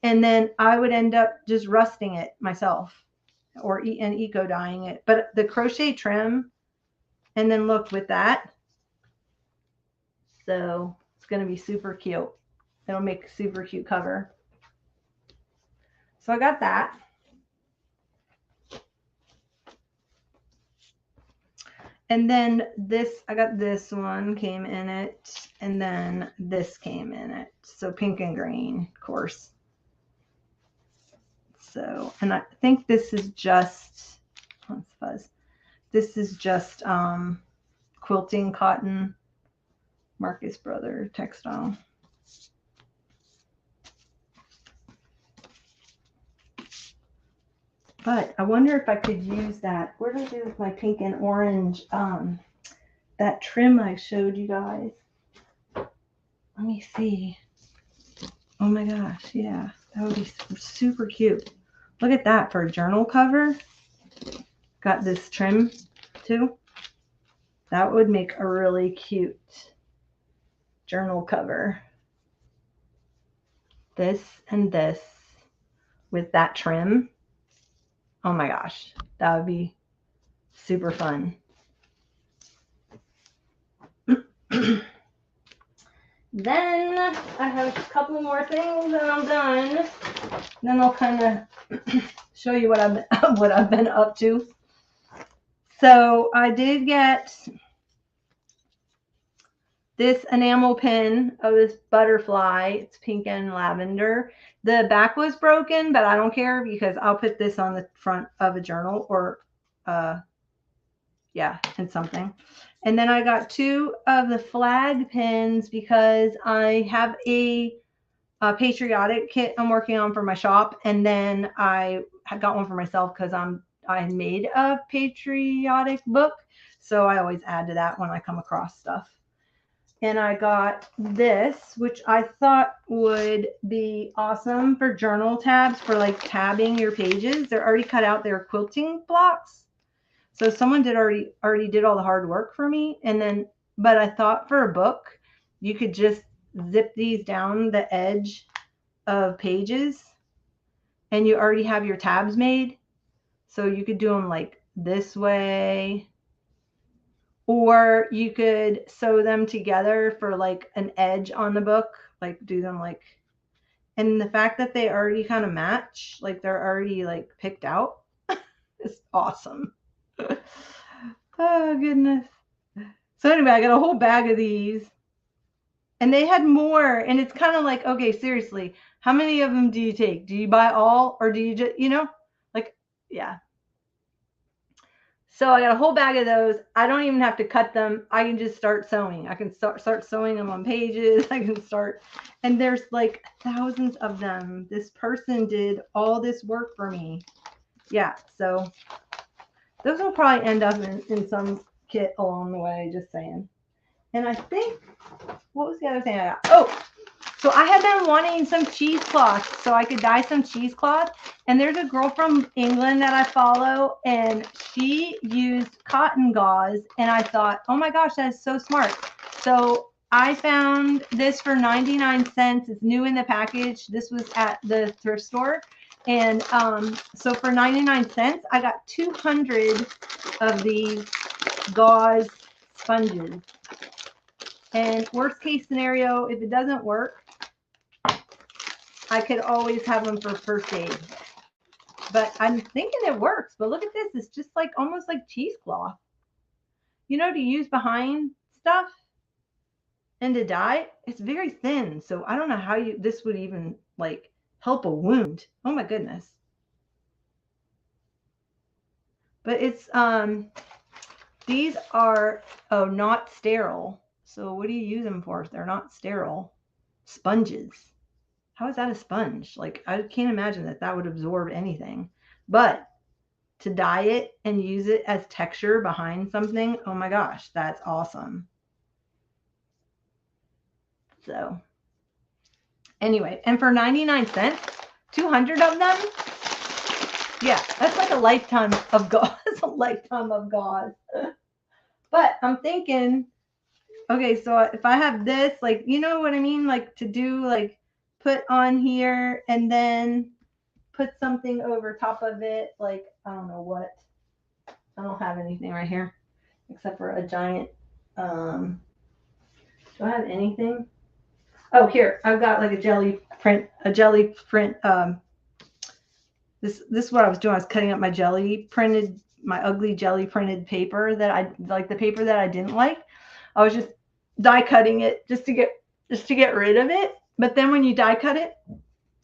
And then I would end up just rusting it myself and eco dyeing it. But the crochet trim, and then look with that. So it's going to be super cute. It'll make a super cute cover. So I got that. And then this, I got this one came in it, and then this came in it. So pink and green, of course. So, and I think this is just, let's fuzz. This is just quilting cotton, Marcus Brother textile. But I wonder if I could use that. What did I do with my pink and orange? That trim I showed you guys. Let me see. Oh my gosh, yeah. That would be super cute. Look at that for a journal cover. Got this trim too. That would make a really cute journal cover. This and this with that trim. Oh my gosh, that would be super fun. Then I have a couple more things and I'm done. Then I'll kind of show you what I've been up to. So I did get this enamel pin of this butterfly. It's pink and lavender. The back was broken, but I don't care because I'll put this on the front of a journal or, yeah, and something. And then I got 2 of the flag pins because I have a patriotic kit I'm working on for my shop. And then I got one for myself because I made a patriotic book. So I always add to that when I come across stuff. And I got this, which I thought would be awesome for journal tabs, for like tabbing your pages. They're already cut out. They're quilting blocks. So someone already did all the hard work for me. And then, but I thought for a book, you could just zip these down the edge of pages and you already have your tabs made. So you could do them like this way or you could sew them together for like an edge on the book, like do them like, and the fact that they already kind of match, like they're already like picked out, is awesome. Oh goodness. So anyway, I got a whole bag of these, and they had more, and it's kind of like, okay, seriously, how many of them do you take? Do you buy all, or do you just, like, yeah. So I got a whole bag of those. I don't even have to cut them. I can just start sewing. I can start sewing them on pages. I can start, and there's like thousands of them. This person did all this work for me. Yeah, so those will probably end up in some kit along the way, just saying. And I think, what was the other thing I got? Oh, so I had been wanting some cheesecloth so I could dye some cheesecloth. And there's a girl from England that I follow, and she used cotton gauze. And I thought, oh my gosh, that is so smart. So I found this for 99 cents. It's new in the package. This was at the thrift store. And so for 99 cents, I got 200 of these gauze sponges. And worst case scenario, if it doesn't work, I could always have them for first aid. But I'm thinking it works. But look at this. It's just like almost like cheesecloth. To use behind stuff and to dye. It's very thin. So I don't know how this would even like help a wound. Oh my goodness. But it's these are not sterile. So what do you use them for if they're not sterile? Sponges. How is that a sponge? Like, I can't imagine that would absorb anything. But to dye it and use it as texture behind something, oh my gosh, that's awesome. So anyway, and for 99 cents, 200 of them, yeah, that's like a lifetime of gauze. A lifetime of gauze. But I'm thinking, okay, so if I have this, like, you know what I mean? Like to do, like, put on here and then put something over top of it. Like, I don't know what. I don't have anything right here except for a giant, do I have anything? Oh, here, I've got like a jelly print, this is what I was doing. I was cutting up my ugly jelly printed paper that I like, the paper that I didn't like. I was just die cutting it just to get rid of it. But then when you die cut it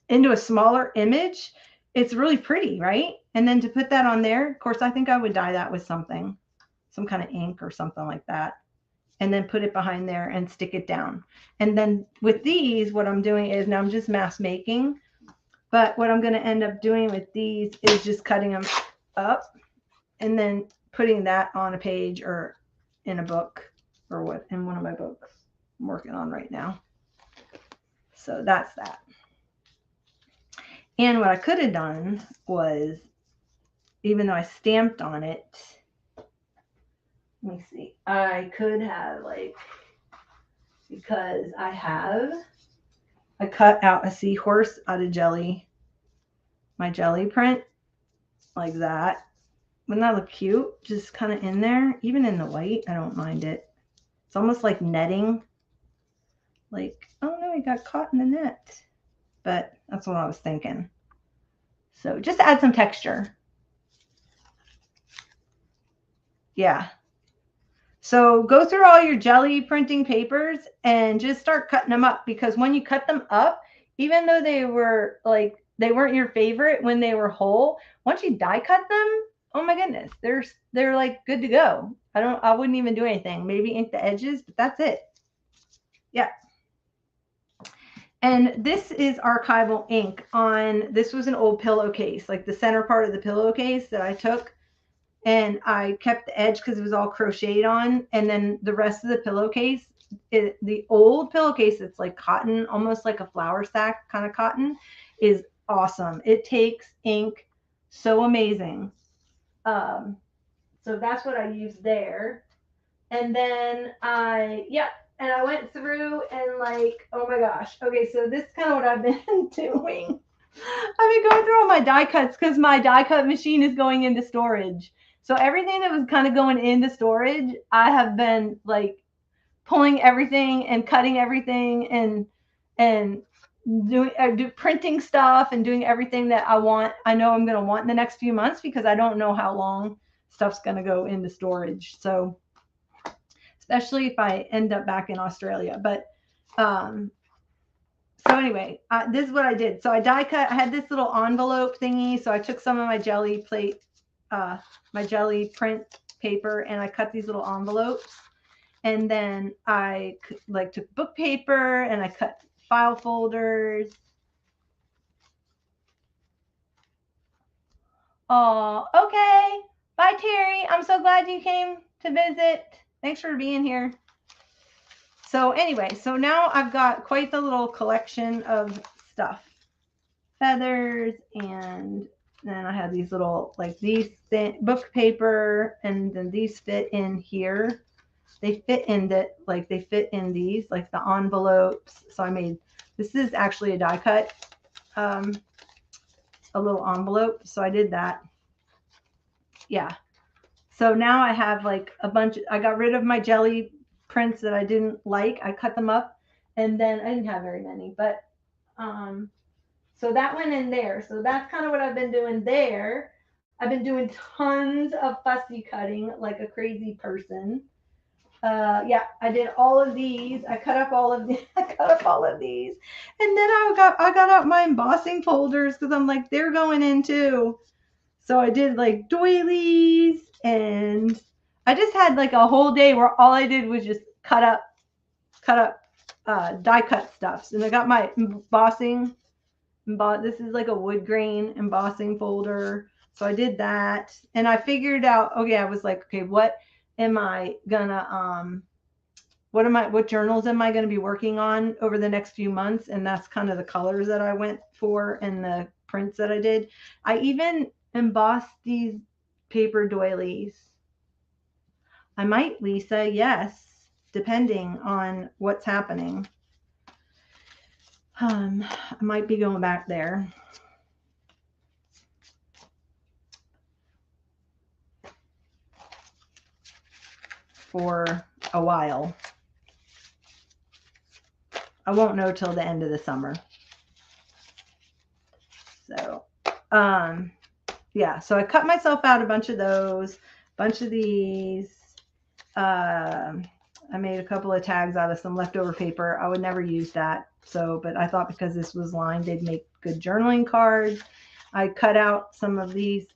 into a smaller image, it's really pretty, right? And then to put that on there, of course, I think I would dye that with something, some kind of ink or something like that, and then put it behind there and stick it down. And then with these, what I'm doing is, now I'm just mass making, but what I'm going to end up doing with these is just cutting them up and then putting that on a page or in a book, or what, in one of my books I'm working on right now. So that's that. And what I could have done was, even though I stamped on it, let me see, I could have, like, because I cut out a seahorse out of my jelly print, like that. Wouldn't that look cute? Just kind of in there, even in the white, I don't mind it. It's almost like netting. Like, oh no, it got caught in the net. But that's what I was thinking. So just to add some texture. Yeah. So go through all your jelly printing papers and just start cutting them up, because when you cut them up, even though they weren't your favorite when they were whole, once you die cut them, oh my goodness, they're like good to go. I wouldn't even do anything. Maybe ink the edges, but that's it. Yeah. And this is archival ink this was an old pillowcase, like the center part of the pillowcase that I took, and I kept the edge because it was all crocheted on. And then the rest of the pillowcase, the old pillowcase, it's like cotton, almost like a flour sack kind of cotton, is awesome. It takes ink so amazing. So that's what I used there. And then and I went through and, like, oh my gosh. Okay, so this is kind of what I've been doing. I've been going through all my die cuts because my die cut machine is going into storage. So everything that was kind of going into storage, I have been like pulling everything and cutting everything and printing stuff and doing everything that I know I'm going to want in the next few months, because I don't know how long stuff's going to go into storage. So especially if I end up back in Australia. But so anyway, this is what I did. So I die cut. I had this little envelope thingy. So I took some of my jelly my jelly print paper, and I cut these little envelopes. And then I like took book paper and I cut file folders. Oh, okay. Bye, Terry. I'm so glad you came to visit. Thanks for being here. So anyway, so now I've got quite the little collection of stuff. Feathers, and then I have these little, like these book paper, and then these fit in here. They fit in they fit in these, like the envelopes. So I made, this is actually a die cut, a little envelope. So I did that. Yeah. So now I have like a bunch, I got rid of my jelly prints that I didn't like. I cut them up, and then I didn't have very many, but, so that went in there. So that's kind of what I've been doing there. I've been doing tons of fussy cutting like a crazy person. Yeah, I did all of these. I cut up all of these. I cut up all of these, and then I got out my embossing folders, because I'm like, they're going in too. So I did like doilies, and I just had like a whole day where all I did was just cut up die cut stuffs. And I got my embossing. This is like a wood grain embossing folder. So I did that, and I figured out, okay, I was like, okay, what journals am I going to be working on over the next few months? And that's kind of the colors that I went for and the prints that I did. I even embossed these paper doilies. I might, Lisa, yes, depending on what's happening. I might be going back there. For a while. I won't know till the end of the summer. So, yeah, so I cut myself out a bunch of those, bunch of these. I made a couple of tags out of some leftover paper. I would never use that. So, but I thought because this was lined, they'd make good journaling cards. I cut out some of these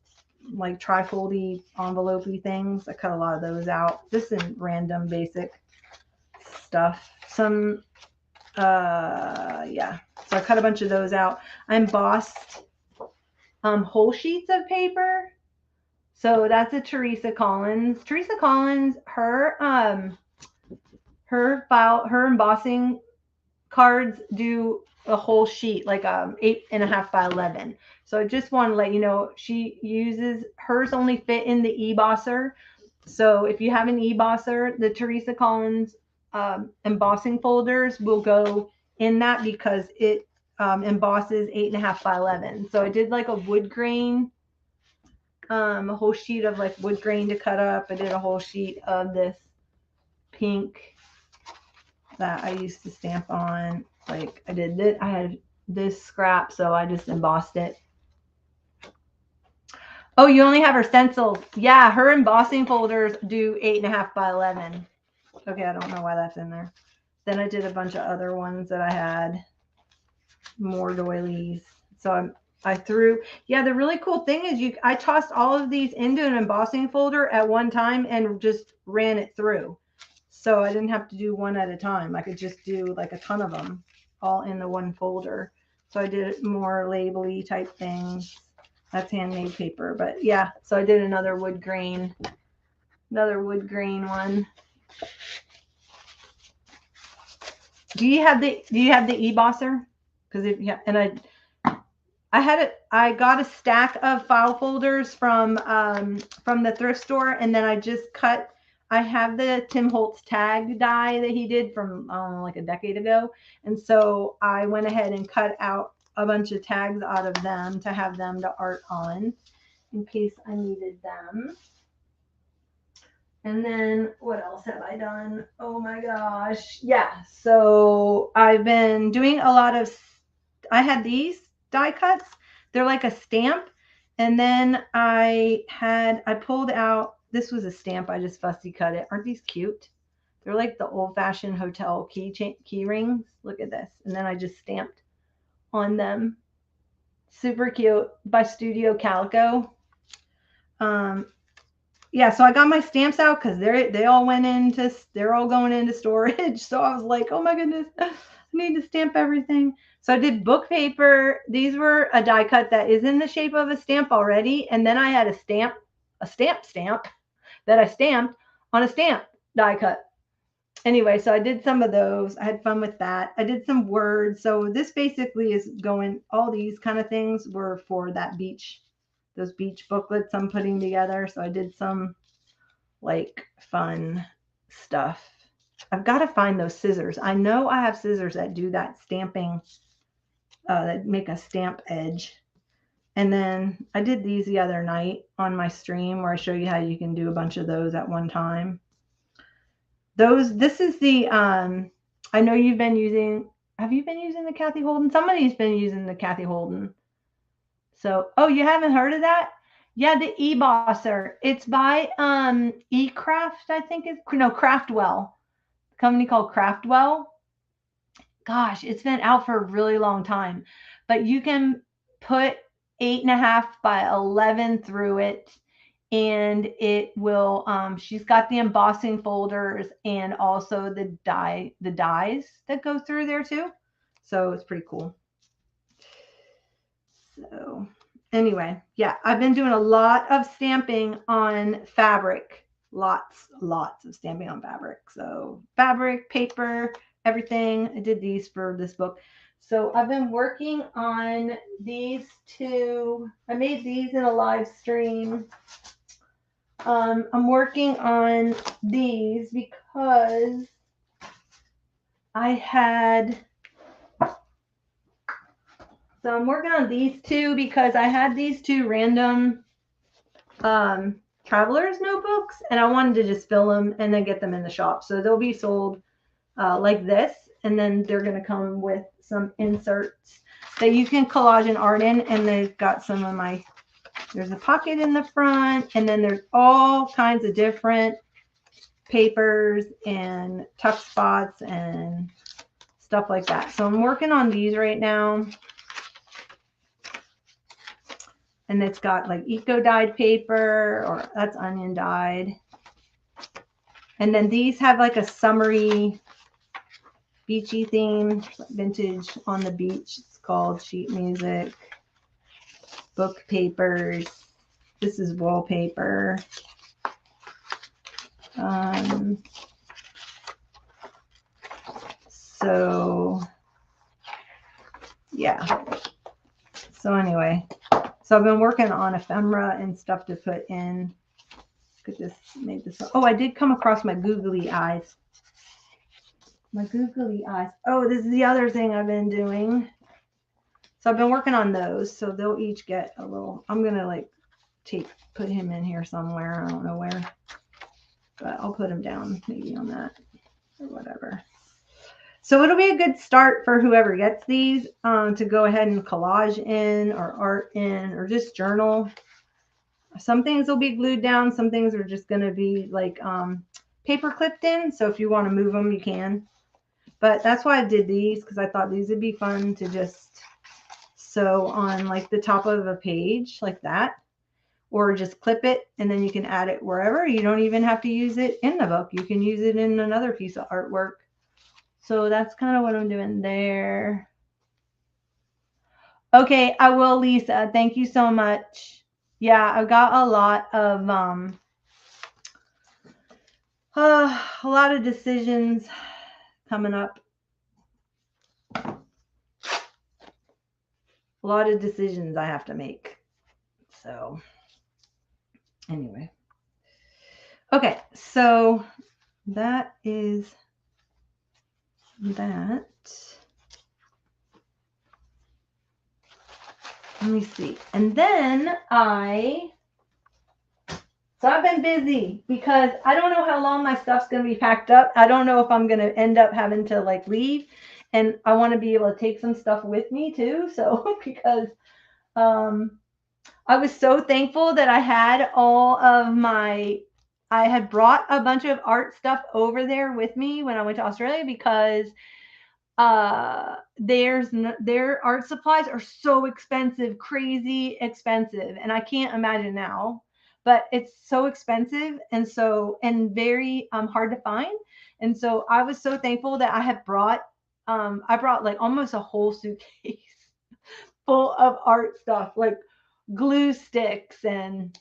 like trifoldy envelope-y things. I cut a lot of those out, just in random basic stuff. Some, yeah. So I cut a bunch of those out. I embossed whole sheets of paper. So that's a Teresa Collins. Teresa Collins, her embossing cards do a whole sheet, like 8.5 by 11. So I just want to let you know, she uses, hers only fit in the e-bosser. So if you have an e-bosser, the Teresa Collins embossing folders will go in that, because it embosses 8.5 by 11. So I did like a wood grain, a whole sheet of like wood grain to cut up. I did a whole sheet of this pink that I used to stamp on. Like I did this, I had this scrap, so I just embossed it. Oh, you only have her stencils. Yeah, her embossing folders do 8.5 by 11. Okay, I don't know why that's in there. Then I did a bunch of other ones that I had. More doilies. So I threw, yeah, the really cool thing is I tossed all of these into an embossing folder at one time and just ran it through. So I didn't have to do one at a time. I could just do like a ton of them all in the one folder. So I did more label-y type things. That's handmade paper, but yeah. So I did another wood grain one. Do you have the e-bosser? Because if yeah, and I got a stack of file folders from the thrift store, and then I just cut. I have the Tim Holtz tag die that he did from like a decade ago, and so I went ahead and cut out a bunch of tags out of them to have them to art on in case I needed them. And then what else have I done? Oh my gosh. Yeah. So I've been doing a lot of, I had these die cuts. They're like a stamp. And then I pulled out, this was a stamp. I just fussy cut it. Aren't these cute? They're like the old fashioned hotel key rings. Look at this. And then I just stamped on them. Super cute by Studio Calico. Yeah, so I got my stamps out because they're all going into storage. So I was like, oh my goodness, I need to stamp everything. So I did book paper. These were a die cut that is in the shape of a stamp already. And then I had a stamp that I stamped on a stamp die cut. Anyway, so I did some of those. I had fun with that. I did some words. So this basically is going, all these kind of things were for that beach, those beach booklets I'm putting together. So I did some like fun stuff. I've got to find those scissors. I know I have scissors that do that stamping, that make a stamp edge. And then I did these the other night on my stream where I show you how you can do a bunch of those at one time. This is the, I know you've been using, have you been using the Kathy Holden? Somebody's been using the Kathy Holden. So, oh, you haven't heard of that? Yeah, the eBosser. It's by eCraft, I think it's, no, Craftwell. A company called Craftwell. Gosh, it's been out for a really long time. But you can put 8.5 by 11 through it, and it will, she's got the embossing folders and also the dies that go through there too. So it's pretty cool. So anyway, yeah, I've been doing a lot of stamping on fabric. Lots of stamping on fabric. So fabric, paper, everything. I did these for this book. So I've been working on these two. I made these in a live stream. I'm working on these because I had, so I'm working on these two because I had these two random traveler's notebooks and I wanted to just fill them and then get them in the shop. So they'll be sold like this, and then they're going to come with some inserts that you can collage and art in. And they've got some of my, there's a pocket in the front, and then there's all kinds of different papers and tuck spots and stuff like that. So I'm working on these right now. And it's got like eco dyed paper, or that's onion dyed. And then these have like a summery beachy theme, vintage on the beach. It's called sheet music, book papers. This is wallpaper. So yeah. So anyway, so I've been working on ephemera and stuff to put in. Look at this, made this. Oh, I did come across my googly eyes. My googly eyes. Oh, this is the other thing I've been doing. So I've been working on those. So they'll each get a little, I'm going to like put him in here somewhere. I don't know where, but I'll put him down maybe on that or whatever. So it'll be a good start for whoever gets these to go ahead and collage in or art in or just journal. Some things will be glued down. Some things are just going to be like paper clipped in. So if you want to move them, you can. But that's why I did these, because I thought these would be fun to just sew on like the top of a page like that. Or just clip it and then you can add it wherever. You don't even have to use it in the book. You can use it in another piece of artwork. So that's kind of what I'm doing there. Okay, I will, Lisa. Thank you so much. Yeah, I've got a lot of decisions coming up. A lot of decisions I have to make. So anyway. Okay, so that is that. Let me see. And then I So I've been busy because I don't know how long my stuff's going to be packed up. I don't know if I'm going to end up having to like leave, and I want to be able to take some stuff with me too. So because um, I was so thankful that I had all of my, I had brought a bunch of art stuff over there with me when I went to Australia because their art supplies are so expensive, crazy expensive, and I can't imagine now, but it's so expensive and very hard to find. And so I was so thankful that I brought like almost a whole suitcase full of art stuff, like glue sticks and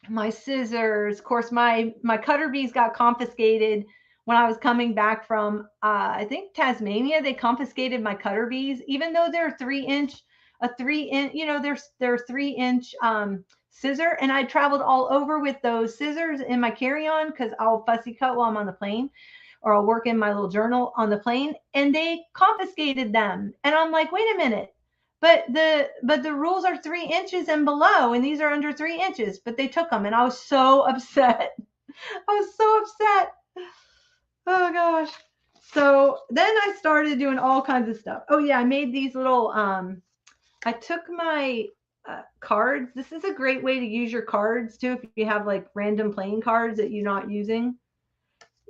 my scissors. Of course, my cutter bees got confiscated when I was coming back from I think Tasmania. They confiscated my cutter bees, even though they're 3 inch, a 3 inch, they're 3 inch scissor, and I traveled all over with those scissors in my carry-on because I'll fussy cut while I'm on the plane, or I'll work in my little journal on the plane, and they confiscated them. And I'm like, wait a minute. But the rules are 3 inches and below, and these are under 3 inches. But they took them, and I was so upset. I was so upset. Oh gosh. So then I started doing all kinds of stuff. Oh yeah, I made these little. I took my cards. This is a great way to use your cards too, if you have like random playing cards that you're not using,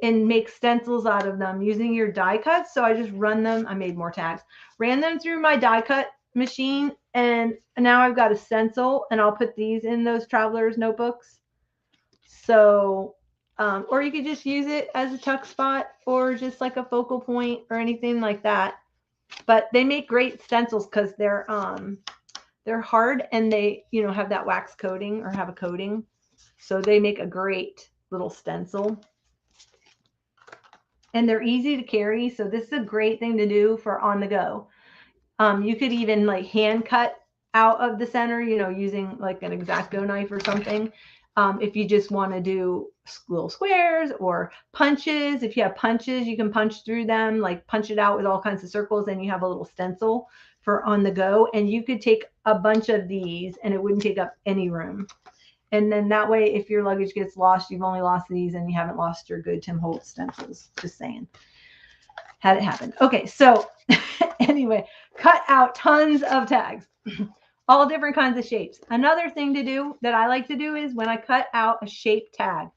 and make stencils out of them using your die cuts. So I just run them. I made more tags, ran them through my die cut machine, and now I've got a stencil, and I'll put these in those travelers notebooks. So, or you could just use it as a tuck spot or just like a focal point or anything like that. But they make great stencils because they're hard, and they have that wax coating or have a coating, so they make a great little stencil. And they're easy to carry. So this is a great thing to do for on the go. You could even like hand cut out of the center, using like an X-Acto knife or something. If you just want to do little squares or punches, if you have punches, you can punch through them, like punch it out with all kinds of circles, and you have a little stencil for on the go. And you could take a bunch of these and it wouldn't take up any room. And then that way, if your luggage gets lost, you've only lost these and you haven't lost your good Tim Holtz stencils. Just saying. Had it happen. Okay, so anyway, cut out tons of tags, all different kinds of shapes. Another thing to do that I like to do is when I cut out a shape tag,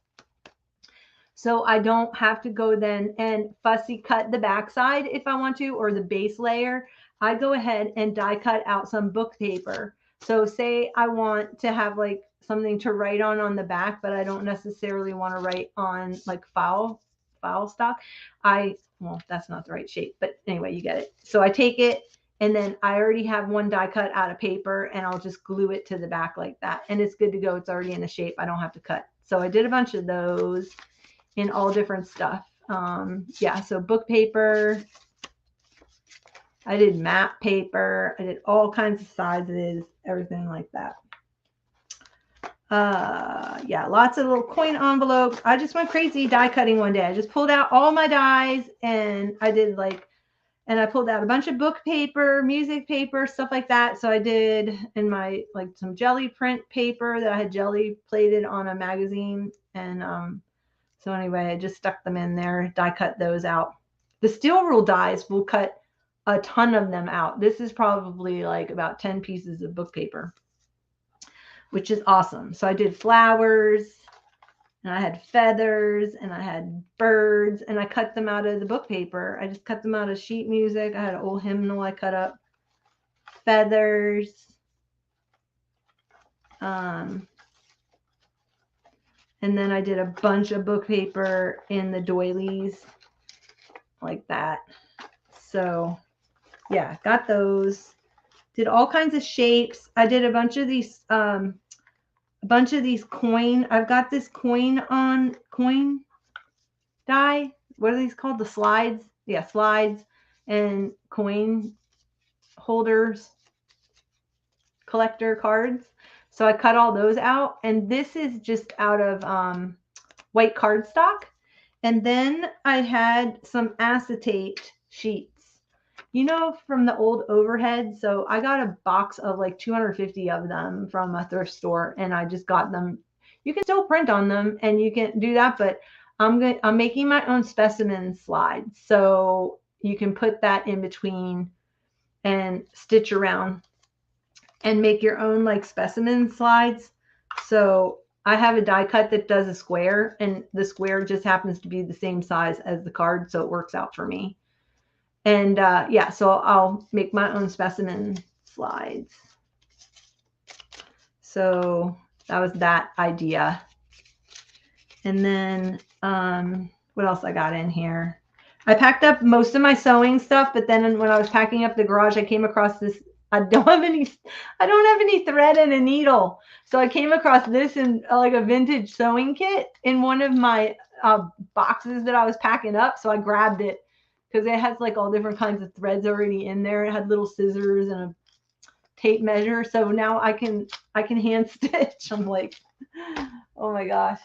so I don't have to go then and fussy cut the backside if I want to, or the base layer, I go ahead and die cut out some book paper. So say I want to have like something to write on the back, but I don't necessarily want to write on like file stock. Well, that's not the right shape, but anyway, you get it. So I take it, and then I already have one die cut out of paper, and I'll just glue it to the back like that. And it's good to go. It's already in a shape. I don't have to cut. So I did a bunch of those in all different stuff. Yeah, so book paper. I did map paper. I did all kinds of sizes, everything like that. Yeah, lots of little coin envelopes. I just went crazy die cutting one day. I just pulled out all my dies, and I did and I pulled out a bunch of book paper, music paper, stuff like that. So I did in my some jelly print paper that I had jelly plated on a magazine. And so anyway, I just stuck them in there, die cut those out. The steel rule dies will cut a ton of them out. This is probably like about 10 pieces of book paper, which is awesome. So I did flowers, and I had feathers, and I had birds, and I cut them out of the book paper. I just cut them out of sheet music. I had an old hymnal I cut up, feathers, and then I did a bunch of book paper in the doilies like that. So yeah, got those. Did all kinds of shapes. I did a bunch of these coin. I've got this coin die. What are these called? The slides. Yeah, slides and coin holders, collector cards. So I cut all those out, and this is just out of white cardstock. And then I had some acetate sheets, from the old overhead. So I got a box of like 250 of them from a thrift store, and I just got them. You can still print on them and you can do that, but I'm making my own specimen slides. So you can put that in between and stitch around and make your own like specimen slides. So I have a die cut that does a square, and the square just happens to be the same size as the card, so it works out for me. And yeah, so I'll make my own specimen slides. So that was that idea. And then what else I got in here? I packed up most of my sewing stuff, but then when I was packing up the garage, I came across this. I don't have any thread and a needle. So I came across this in like a vintage sewing kit in one of my boxes that I was packing up. So I grabbed it because it has like all different kinds of threads already in there. It had little scissors and a tape measure. So now I can hand stitch. I'm like, oh my gosh.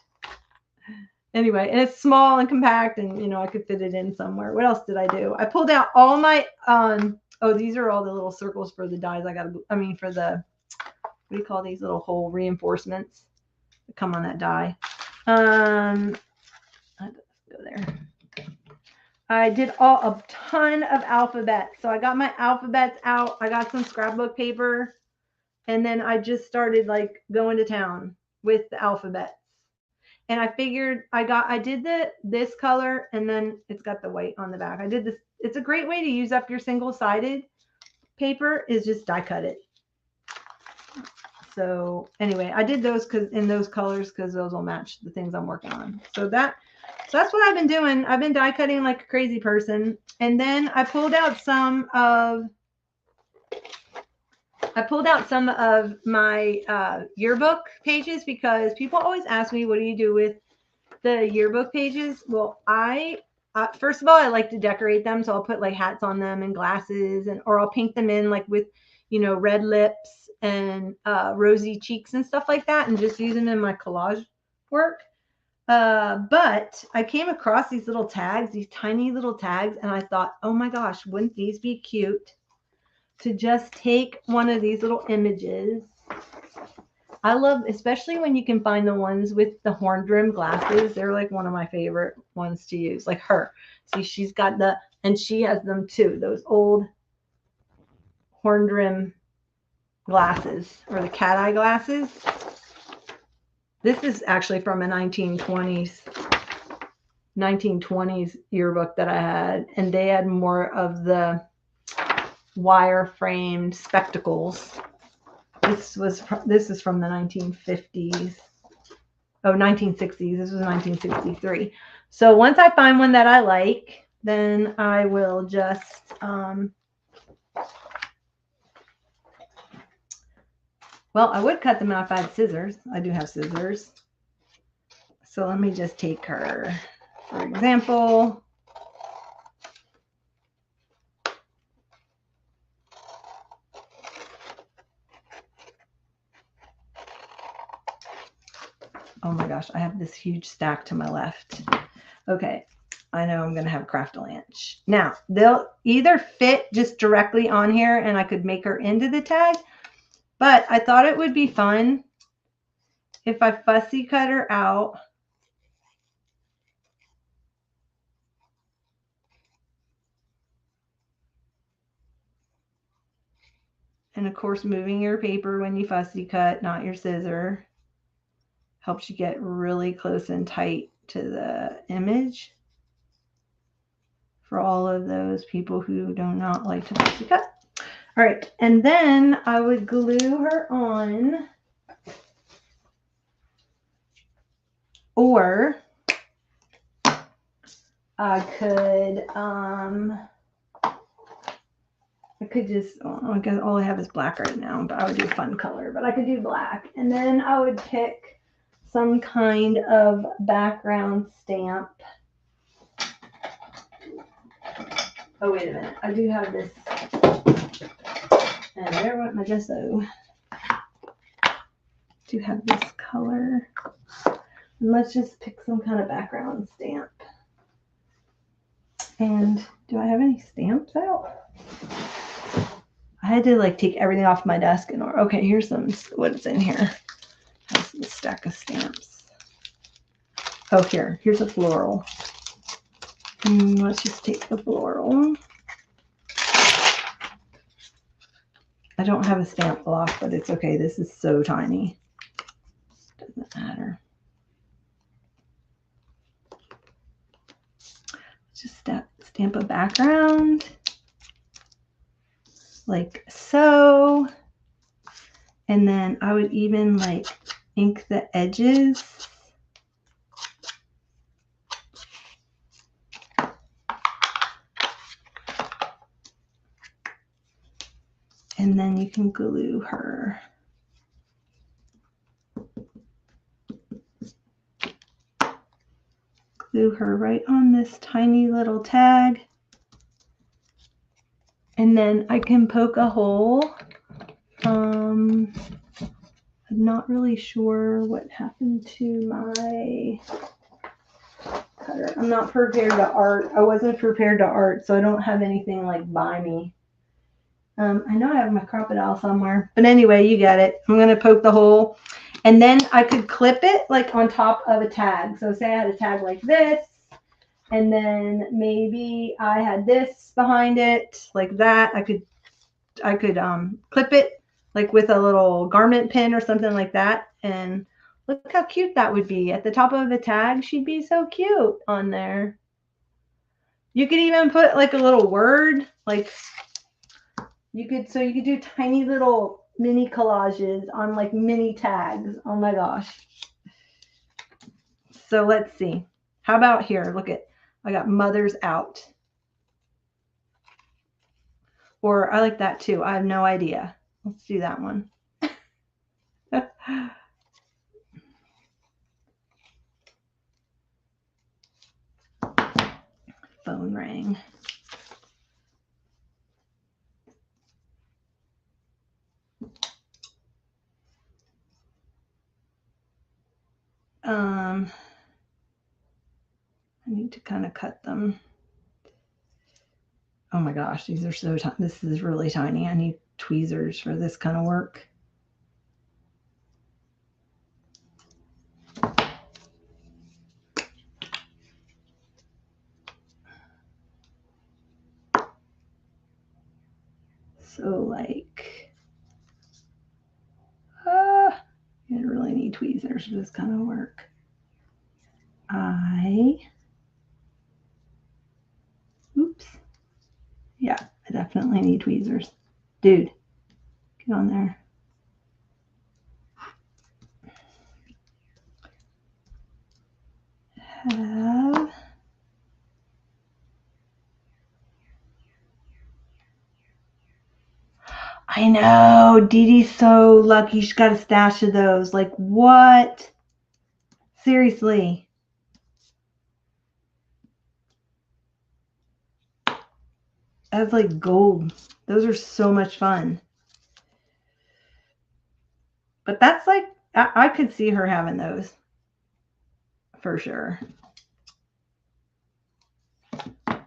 Anyway, and it's small and compact, and you know, I could fit it in somewhere. What else did I do? I pulled out all my oh, these are all the little circles for the dies for the, what do you call these little hole reinforcements that come on that die? Let's go there. I did a ton of alphabets. So I got my alphabets out. I got some scrapbook paper, and then I just started like going to town with the alphabets. And I figured I did this color, and then it's got the white on the back. I did this. It's a great way to use up your single-sided paper is just die cut it. So anyway, I did those in those colors because those will match the things I'm working on. So that's what I've been doing. I've been die cutting like a crazy person. And then I pulled out some of my yearbook pages because people always ask me, what do you do with the yearbook pages? Well, first of all, I like to decorate them. So I'll put like hats on them and glasses, or I'll paint them in like with, you know, red lips and rosy cheeks and stuff like that, and just use them in my collage work. But I came across these little tags, these tiny little tags, and I thought, oh my gosh, wouldn't these be cute to just take one of these little images. I love, especially when you can find the ones with the horn rim glasses. They're like one of my favorite ones to use, like her. See, she's got and she has them too, those old horn rim glasses, or the cat eye glasses. This is actually from a 1920s yearbook that I had, and they had more of the wire framed spectacles. This is from the 1950s. Oh, 1960s. This was 1963. So once I find one that I like, then I will just well, I would cut them out if I had scissors. I do have scissors. So let me just take her, for example. Oh my gosh, I have this huge stack to my left. Okay, I know I'm going to have a craft-a-lanch. Now, they'll either fit just directly on here and I could make her into the tag, but I thought it would be fun if I fussy cut her out. And of course, moving your paper when you fussy cut, not your scissor, helps you get really close and tight to the image for all of those people who do not like to fussy cut. All right, and then I would glue her on, or I could just, I guess all I have is black right now, but I would do a fun color, but I could do black. And then I would pick some kind of background stamp. Oh, wait a minute. I do have this. And there went my gesso. I do have this color. And let's just pick some kind of background stamp. And do I have any stamps out? I had to like take everything off my desk in order. Okay, here's what's in here. Has a stack of stamps. Oh, here's a floral. Let's just take the floral. I don't have a stamp block, but it's okay. This is so tiny. Doesn't matter. Just stamp a background like so. And then I would even like ink the edges. And then you can glue her. Glue her right on this tiny little tag. And then I can poke a hole. I'm not really sure what happened to my cutter. I'm not prepared to art. I wasn't prepared to art, so I don't have anything like by me. I know I have my crocodile somewhere, but anyway, you get it. I'm going to poke the hole, and then I could clip it like on top of a tag. So say I had a tag like this, and then maybe I had this behind it like that. I could clip it like with a little garment pin or something like that. And look how cute that would be at the top of the tag. She'd be so cute on there. You could even put like a little word, like you could do tiny little mini collages on like mini tags. Oh my gosh. So let's see. How about here? Look at, I got mothers out. Or I like that too. I have no idea. Let's do that one. Phone rang. I need to kind of cut them. Oh my gosh, these are so tiny. This is really tiny. I need tweezers for this kind of work. So like, I really need tweezers for this kind of work. Oops. Yeah, I definitely need tweezers. Dude, get on there. I know, Dee Dee's so lucky. She's got a stash of those. Like, what? Seriously. That's like gold. Those are so much fun. But that's like, I could see her having those for sure.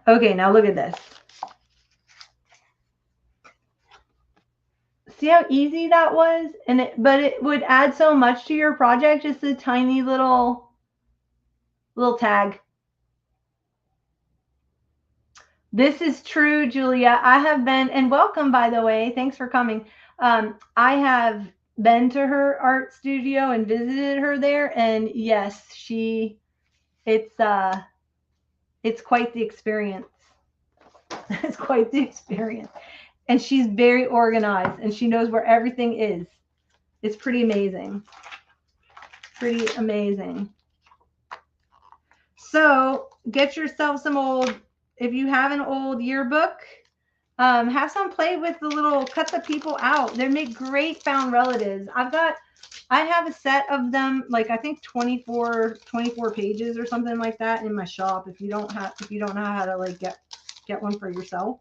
Okay, now look at this. See how easy that was? But it would add so much to your project, just a tiny little tag. This is true, Julia. I have been, and welcome, by the way. Thanks for coming. I have been to her art studio and visited her there, and yes, it's quite the experience. It's quite the experience. And she's very organized, and she knows where everything is. It's pretty amazing. Pretty amazing. So get yourself some old, if you have an old yearbook, have some play with the little, cut the people out. They make great found relatives. I have a set of them, like I think 24 pages or something like that in my shop. If you don't know how to like get one for yourself.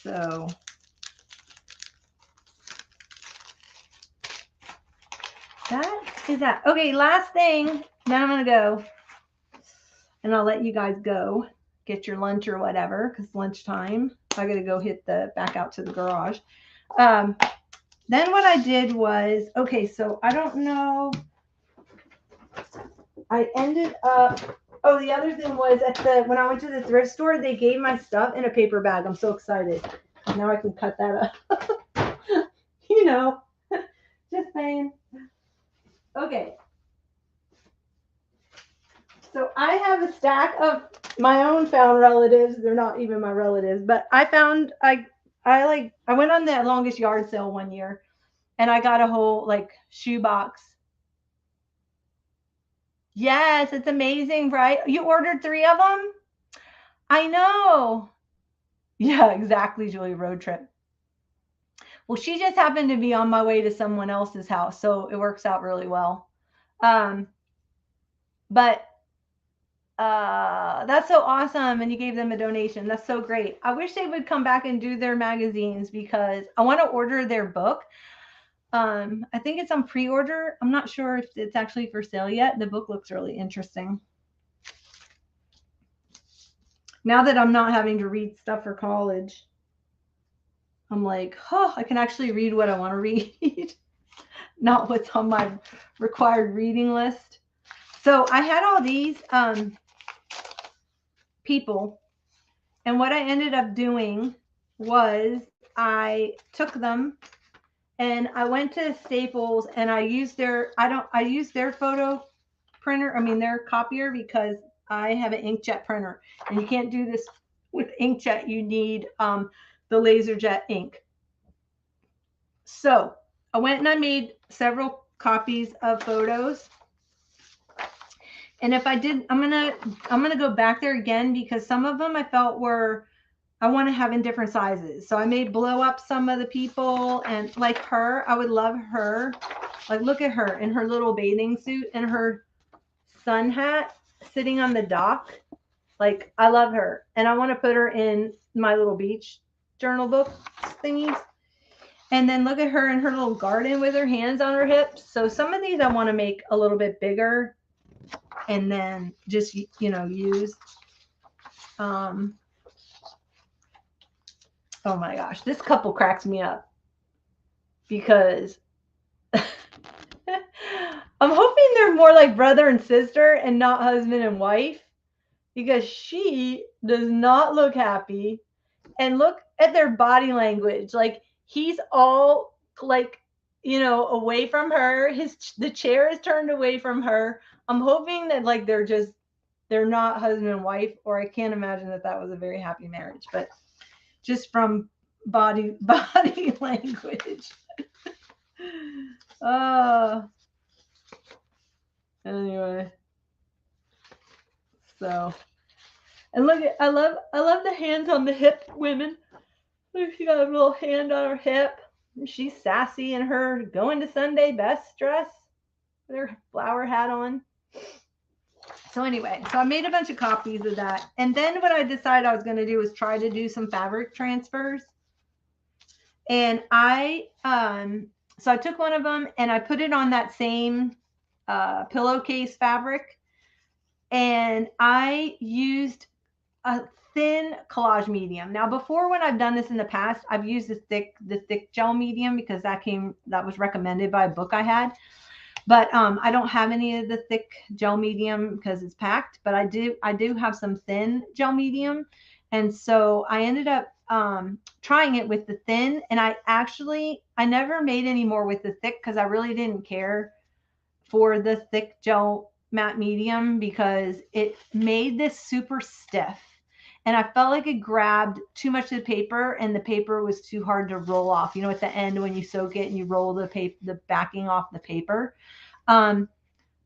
So that is that. Okay, last thing, then I'm going to go and I'll let you guys go get your lunch or whatever, because lunchtime. I got to go hit back out to the garage. Then what I did was, okay, so I don't know. I ended up, oh, the other thing was when I went to the thrift store, they gave my stuff in a paper bag. I'm so excited. Now I can cut that up. You know, just saying. Okay. So I have a stack of my own found relatives. They're not even my relatives, but I went on the longest yard sale one year and I got a whole like shoe box. Yes, it's amazing, right? You ordered 3 of them? I know. Yeah, exactly, Julie. Road trip. Well, she just happened to be on my way to someone else's house, so it works out really well. But that's so awesome, and you gave them a donation. That's so great. I wish they would come back and do their magazines because I want to order their book. I think it's on pre-order. I'm not sure if it's actually for sale yet. The book looks really interesting. Now that I'm not having to read stuff for college, I'm like, oh, I can actually read what I want to read, not what's on my required reading list. So I had all these people, and what I ended up doing was I took them and I went to Staples and I used their photo printer, their copier, because I have an inkjet printer and you can't do this with inkjet. You need the LaserJet ink. So I went and I made several copies of photos. And if I did, I'm gonna go back there again because some of them I felt I want to have in different sizes. So I may blow up some of the people, and like her, I would love her. Like, look at her in her little bathing suit and her sun hat sitting on the dock. Like, I love her. And I want to put her in my little beach journal book thingies. And then look at her in her little garden with her hands on her hips. So some of these I want to make a little bit bigger and then just, use. Oh my gosh, this couple cracks me up because I'm hoping they're more like brother and sister and not husband and wife, because she does not look happy. And look at their body language. Like, he's all like, away from her. The chair is turned away from her. I'm hoping that like they're not husband and wife, or I can't imagine that was a very happy marriage. But just from body language. Anyway. So, and look at I love the hands on the hip women. Look, she got a little hand on her hip. She's sassy in her going to Sunday best dress with her flower hat on. So anyway, so I made a bunch of copies of that. And then what I decided I was going to do was try to do some fabric transfers. And so I took one of them and I put it on that same pillowcase fabric. And I used a thin collage medium. Now, before, when I've done this in the past, I've used the thick gel medium because that was recommended by a book I had. But I don't have any of the thick gel medium because it's packed, but I do have some thin gel medium. And so I ended up trying it with the thin, and I never made any more with the thick because I really didn't care for the thick gel matte medium because it made this super stiff. And I felt like it grabbed too much of the paper, and the paper was too hard to roll off. At the end when you soak it and you roll the backing off the paper. But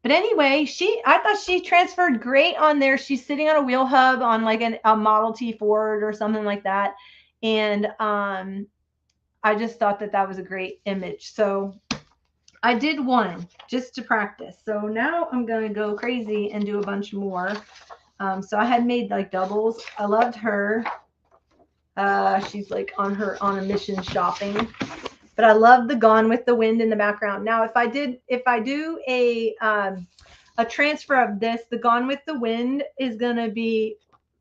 anyway, I thought she transferred great on there. She's sitting on a wheel hub on like a Model T Ford or something like that. And I just thought that was a great image. So I did one just to practice. So now I'm going to go crazy and do a bunch more. So I had made like doubles. I loved her. She's like on a mission shopping. But I love the Gone with the Wind in the background. Now, if I do a transfer of this, the Gone with the Wind is going to be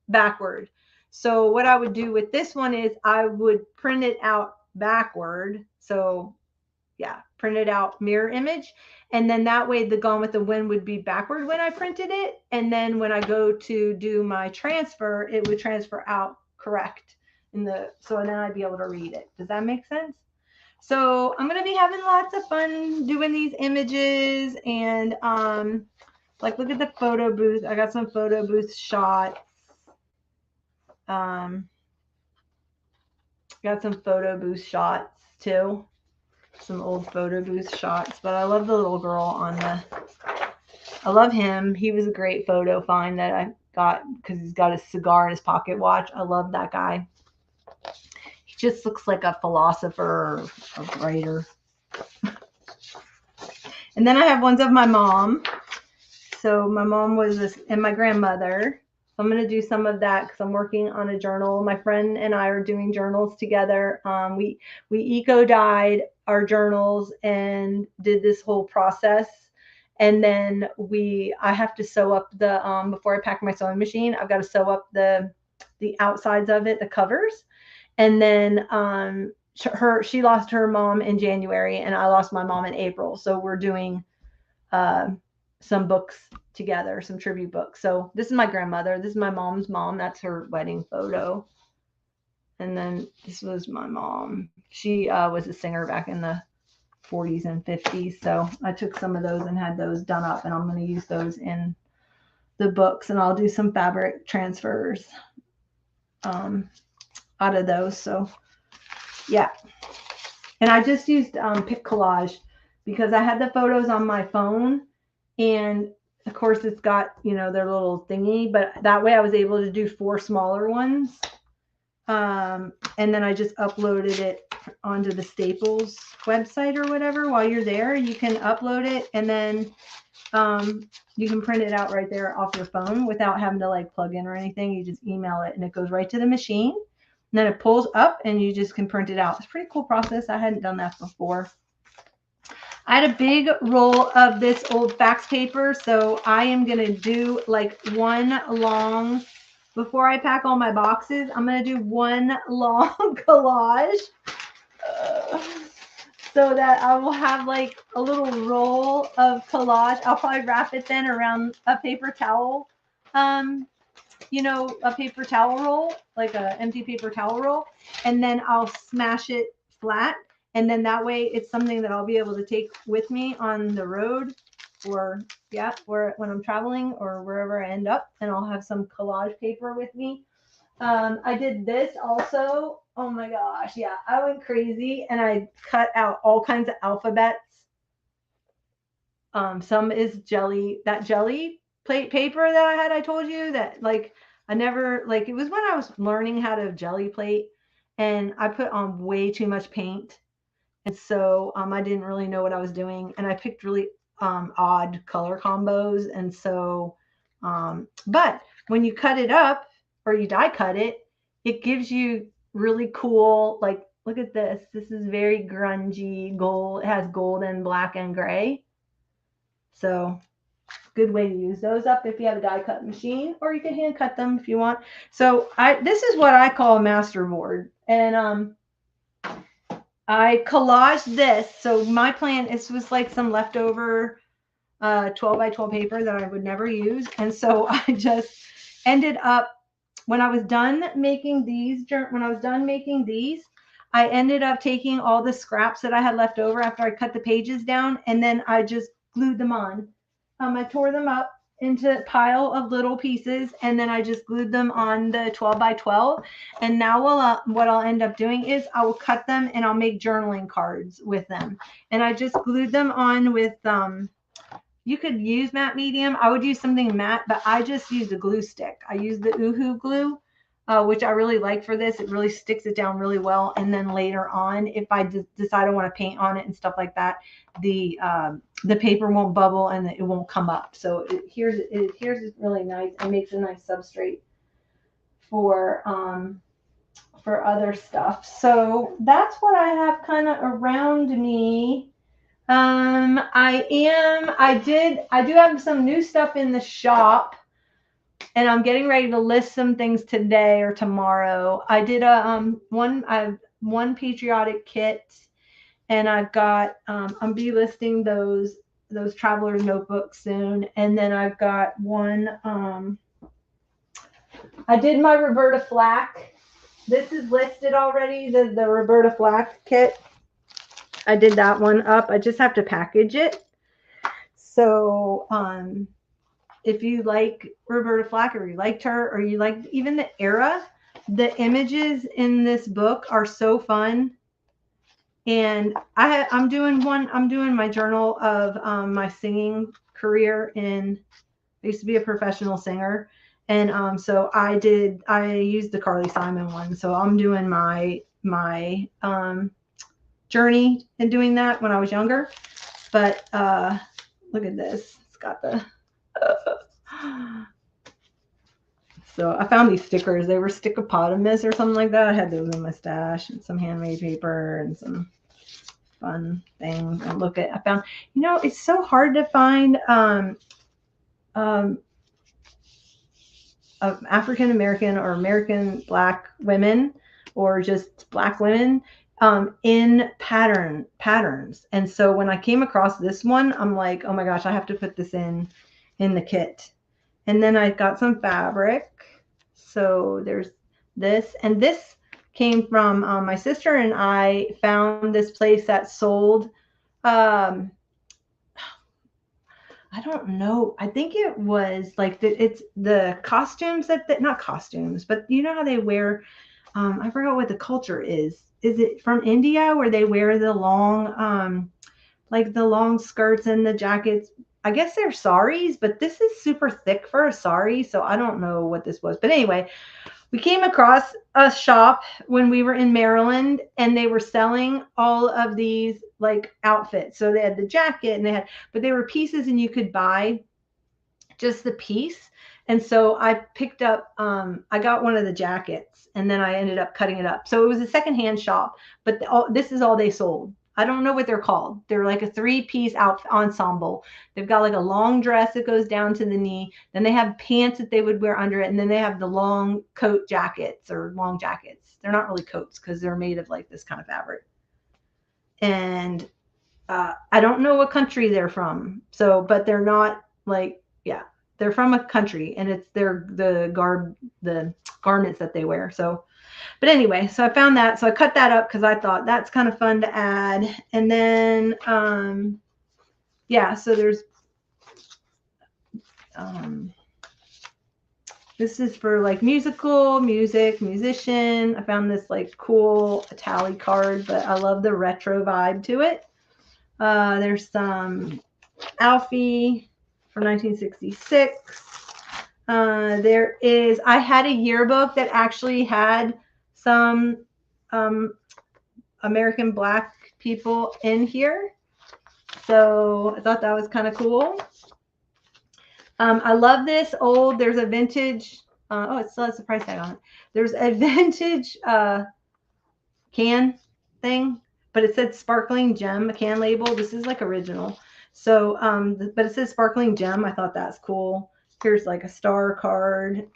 backward. So what I would do with this one is I would print it out backward. So yeah, printed out mirror image. And then that way the Gone with the Wind would be backward when I printed it. And then when I go to do my transfer, it would transfer out correct so then I'd be able to read it. Does that make sense? So I'm going to be having lots of fun doing these images and like look at the photo booth. I got some photo booth shots. Got some photo booth shots too. Some old photo booth shots, but I love the little girl I love him. He was a great photo find that I got because he's got a cigar in his pocket watch. I love that guy. He just looks like a philosopher or a writer. And then I have ones of my mom. So my mom was this, and my grandmother. So I'm going to do some of that because I'm working on a journal. My friend and I are doing journals together. We eco-dyed our journals and did this whole process. And then I have to sew up the, before I pack my sewing machine, I've got to sew up the outsides of it, the covers. And then she lost her mom in January and I lost my mom in April. So we're doing some books together, some tribute books. So this is my grandmother. This is my mom's mom. That's her wedding photo. And then this was my mom. She was a singer back in the 40s and 50s. So I took some of those and had those done up, and I'm going to use those in the books, and I'll do some fabric transfers out of those. So yeah. And I just used Pic Collage because I had the photos on my phone, and of course it's got, their little thingy, but that way I was able to do 4 smaller ones. And then I just uploaded it onto the Staples website or whatever. While you're there, you can upload it, and then you can print it out right there off your phone without having to like plug in or anything. You just email it and it goes right to the machine. And then it pulls up and you just can print it out. It's a pretty cool process. I hadn't done that before. I had a big roll of this old fax paper, so I am going to do like one long, before I pack all my boxes, I'm going to do one long collage so that I will have like a little roll of collage. I'll probably wrap it then around a paper towel, a paper towel roll, like a empty paper towel roll, and then I'll smash it flat. And then that way it's something that I'll be able to take with me on the road or when I'm traveling or wherever I end up, and I'll have some collage paper with me. I did this also. Oh my gosh. Yeah. I went crazy and I cut out all kinds of alphabets. Some is that jelly plate paper that I told you that I never, it was when I was learning how to jelly plate, and I put on way too much paint. And so I didn't really know what I was doing, and I picked really odd color combos. And so, but when you cut it up or you die cut it, it gives you really cool, look at this. This is very grungy gold. It has gold and black and gray. So good way to use those up if you have a die cut machine, or you can hand cut them if you want. So this is what I call a master board. And I collaged this. So my plan, this was like some leftover 12 by 12 paper that I would never use. And so I just ended up, when I was done making these, I ended up taking all the scraps that I had left over after I cut the pages down, and then I just glued them on. I tore them up into a pile of little pieces, and then I just glued them on the 12 by 12. And now what I'll end up doing is I will cut them and I'll make journaling cards with them. And I just glued them on with, you could use matte medium. I would use something matte, but I just used a glue stick. I used the Uhu glue, which I really like for this. It really sticks it down really well. And then later on, if I decide I want to paint on it and stuff like that, the paper won't bubble and it won't come up. So here's really nice. It makes a nice substrate for other stuff. So that's what I have kind of around me. I do have some new stuff in the shop, and I'm getting ready to list some things today or tomorrow. I did one patriotic kit, and I've got I'm be-listing those traveler notebooks soon, and then I've got one. I did my Roberta Flack. This is listed already. The Roberta Flack kit. I did that one up. I just have to package it. So if you like Roberta Flack, or you liked her, or you like even the era, the images in this book are so fun. And I'm doing my journal of my singing career. I used to be a professional singer, and so I used the Carly Simon one. So I'm doing my journey in doing that when I was younger. But look at this. It's got the so I found these stickers. They were stickopotamus or something like that. I had those in my stash, and some handmade paper and some fun things. And I found, it's so hard to find African American or American Black women, or just Black women in patterns. And so when I came across this one, I'm like, oh my gosh, I have to put this in the kit. And then I got some fabric. So there's this, and this came from my sister and I found this place that sold, I don't know. I think it was like it's the costumes not costumes, but you know how they wear, I forgot what the culture is. Is it from India where they wear the long, like the long skirts and the jackets? I guess they're saris, but this is super thick for a sari. So I don't know what this was, but anyway, we came across a shop when we were in Maryland, and they were selling all of these like outfits. So they had the jacket, and but they were pieces, and you could buy just the piece. And so I picked up, I got one of the jackets, and then I ended up cutting it up. So it was a secondhand shop, but this is all they sold. I don't know what they're called. They're like a 3-piece outfit ensemble. They've got like a long dress that goes down to the knee. Then they have pants that they would wear under it. And then they have the long coat jackets, or long jackets. They're not really coats because they're made of like this kind of fabric. And I don't know what country they're from. So, but they're not like, yeah, they're from a country, and it's the garments that they wear. So, but anyway, so I found that. So I cut that up because I thought that's kind of fun to add. And then, yeah, so there's, this is for like musician. I found this like cool Italian card, but I love the retro vibe to it. There's some Alfie for 1966. I had a yearbook that actually had some American Black people in here. So I thought that was kind of cool. I love this there's a vintage, it still has the price tag on it. There's a vintage can thing, but it said sparkling gem, a can label. This is like original. So, but it says sparkling gem. I thought that's cool. Here's like a star card.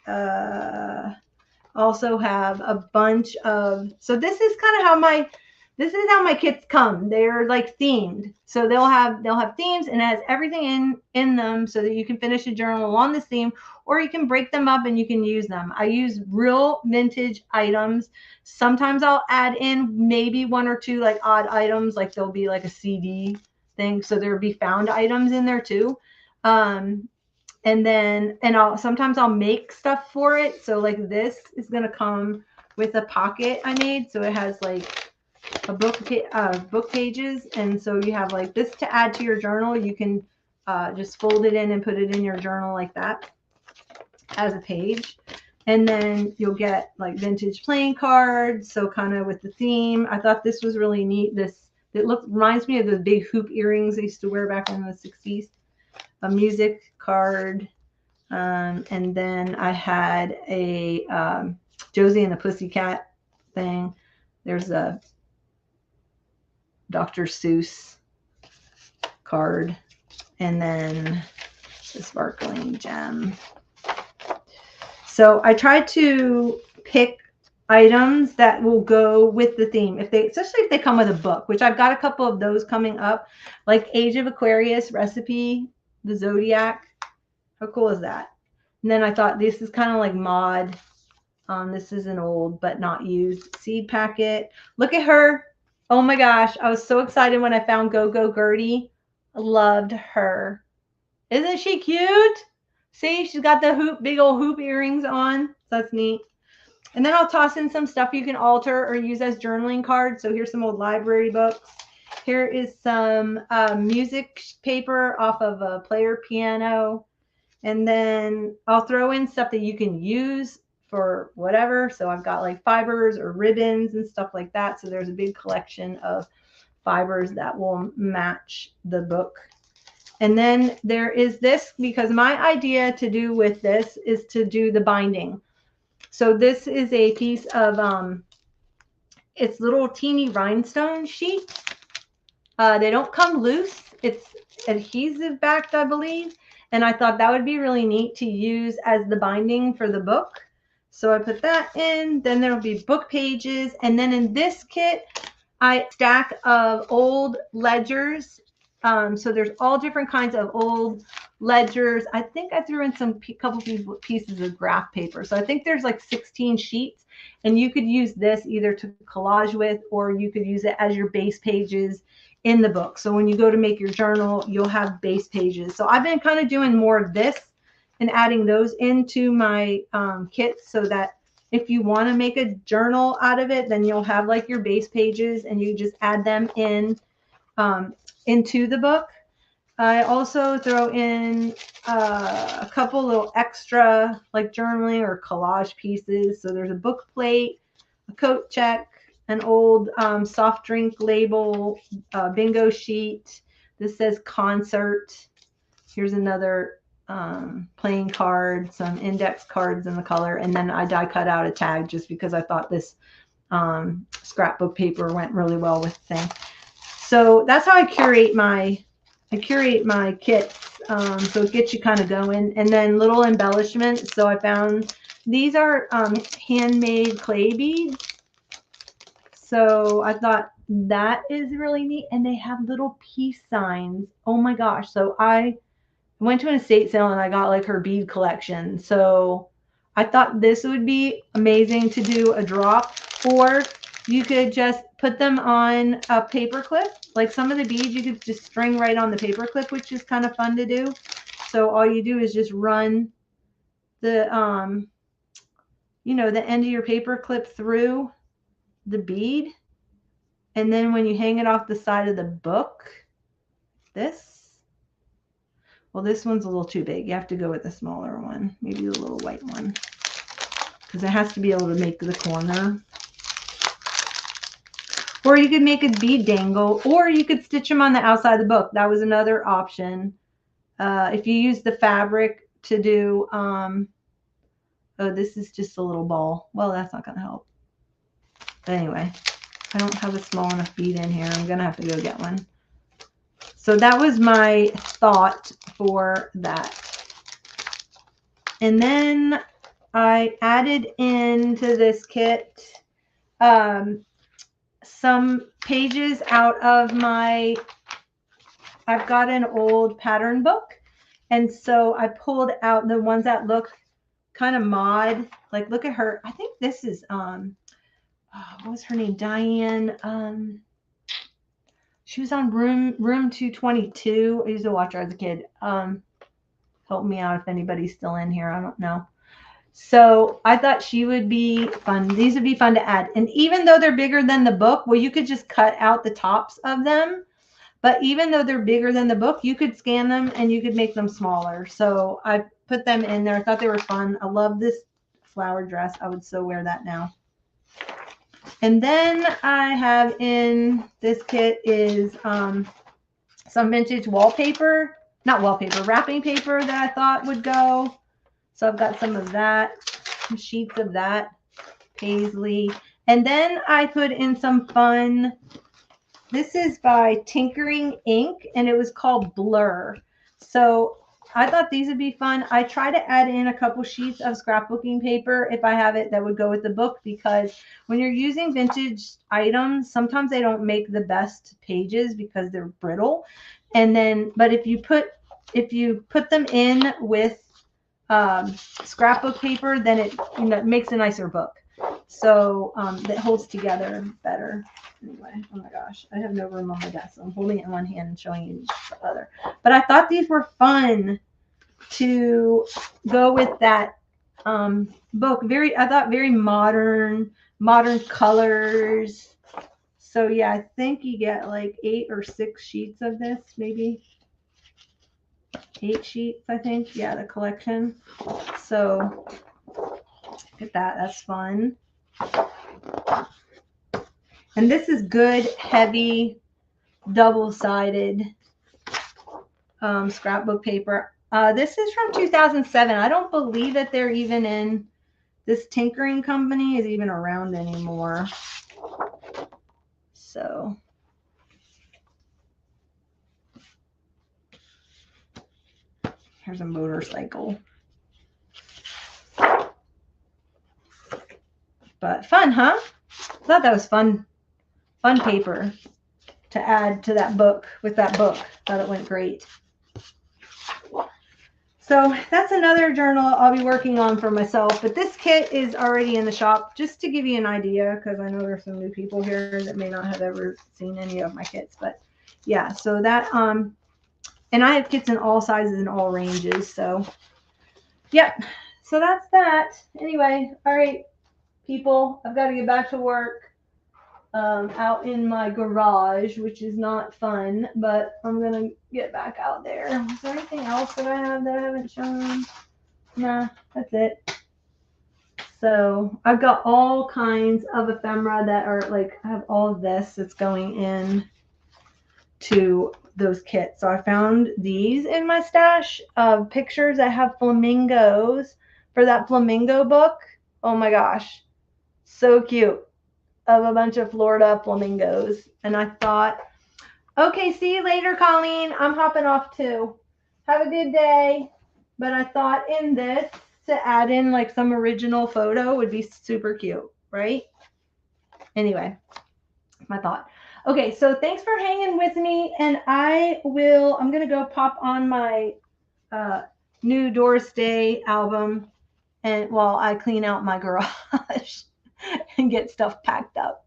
Also have a bunch of, so this is kind of how my kits come. They're like themed. So they'll have themes, and it has everything in them so that you can finish a journal on this theme, or you can break them up and you can use them. I use real vintage items. Sometimes I'll add in maybe 1 or 2 like odd items, like there'll be like a CD thing. So there'll be found items in there too. And then, sometimes I'll make stuff for it. So like this is going to come with a pocket I made. So it has like a book pages. And so you have like this to add to your journal. You can just fold it in and put it in your journal like that as a page. And then you'll get like vintage playing cards. So kind of with the theme. I thought this was really neat. Reminds me of the big hoop earrings I used to wear back in the 60s. A music card, and then I had a Josie and the Pussycat thing. There's a Dr. Seuss card, and then the sparkling gem. So I tried to pick items that will go with the theme, if they, especially if they come with a book, which I've got a couple of those coming up, like Age of Aquarius recipe, the Zodiac. How cool is that? And then I thought this is kind of like mod. This is an old but not used seed packet. Look at her. Oh my gosh, I was so excited when I found Go Go Gertie. I loved her. Isn't she cute? See, she's got the hoop, big old hoop earrings on. That's neat. And then I'll toss in some stuff you can alter or use as journaling cards. So here's some old library books. Here is some music paper off of a player piano. And then I'll throw in stuff that you can use for whatever. So I've got like fibers or ribbons and stuff like that. So there's a big collection of fibers that will match the book. And then there is this, because my idea to do with this is to do the binding. So this is a piece of, it's little teeny rhinestone sheet. They don't come loose. It's adhesive backed, I believe. And I thought that would be really neat to use as the binding for the book. So I put that in. Then there will be book pages. And then in this kit, I stack of old ledgers. So there's all different kinds of old ledgers. I think I threw in some couple pieces of graph paper. So I think there's like 16 sheets. And you could use this either to collage with, or you could use it as your base pages in the book. So when you go to make your journal, you'll have base pages. So I've been kind of doing more of this and adding those into my kits, so that if you want to make a journal out of it, then you'll have like your base pages and you just add them in into the book. I also throw in a couple little extra like journaling or collage pieces. So there's a book plate, a coat check, an old soft drink label, bingo sheet. This says concert. Here's another playing card, some index cards in the color, and then I die cut out a tag just because I thought this scrapbook paper went really well with the thing. So that's how I curate my kits. So it gets you kind of going. And then little embellishments. So I found these are handmade clay beads. So I thought that is really neat. And they have little peace signs. Oh my gosh. So I went to an estate sale and I got like her bead collection. So I thought this would be amazing to do a drop, or you could just put them on a paper clip. Like some of the beads you could just string right on the paper clip, which is kind of fun to do. So all you do is just run the, you know, the end of your paper clip through the bead. And then when you hang it off the side of the book, well, this one's a little too big. You have to go with a smaller one, maybe the little white one, because it has to be able to make the corner. Or you could make a bead dangle, or you could stitch them on the outside of the book. That was another option. If you use the fabric to do, oh, this is just a little ball. Well, that's not going to help. But anyway, I don't have a small enough bead in here. I'm going to have to go get one. So that was my thought for that. And then I added into this kit some pages out of my, I've got an old pattern book. And so I pulled out the ones that look kind of mod. Like, look at her. I think this is, what was her name? Diane. She was on room 222. I used to watch her as a kid. Help me out if anybody's still in here. I don't know. So I thought she would be fun. These would be fun to add. And even though they're bigger than the book, well, you could just cut out the tops of them. But even though they're bigger than the book, you could scan them and you could make them smaller. So I put them in there. I thought they were fun. I love this flower dress. I would so wear that now. And then I have in this kit is some vintage wallpaper, not wallpaper, wrapping paper that I thought would go. So I've got some of that, some sheets of that, paisley. And then I put in some fun, this is by Tinkering Ink, and it was called Blur. So I thought these would be fun. I try to add in a couple sheets of scrapbooking paper if I have it that would go with the book, because when you're using vintage items, sometimes they don't make the best pages because they're brittle. And then, but if you put them in with scrapbook paper, then it makes a nicer book. So that holds together better. Anyway, oh my gosh, I have no room on my desk, so I'm holding it in one hand and showing you the other. But I thought these were fun to go with that book. I thought very modern colors. So yeah, I think you get like 8 or 6 sheets of this, maybe 8 sheets, I think. Yeah, the collection. So look at that. That's fun. And this is good, heavy, double-sided scrapbook paper. This is from 2007. I don't believe that they're even in, this tinkering company is even around anymore. So here's a motorcycle. But fun, huh? I thought that was fun paper to add to that book with that book. Thought it went great. So that's another journal I'll be working on for myself. But this kit is already in the shop, just to give you an idea, because I know there's some new people here that may not have ever seen any of my kits. But yeah, so that and I have kits in all sizes and all ranges. So yep. So that's that. Anyway, all right, people, I've got to get back to work. Out in my garage, which is not fun, but I'm gonna get back out there. Is there anything else that I have that I haven't shown? Nah, that's it. So I've got all kinds of ephemera that are like, I have all of this that's going in to those kits. So I found these in my stash of pictures that have flamingos for that flamingo book. Oh my gosh, so cute. Of a bunch of Florida flamingos. And I thought, okay, see you later, Colleen. I'm hopping off too. Have a good day. But I thought in this to add in like some original photo would be super cute, right? Anyway, my thought. Okay, so thanks for hanging with me. And I'm going to go pop on my new Doris Day album and while I clean out my garage. And get stuff packed up.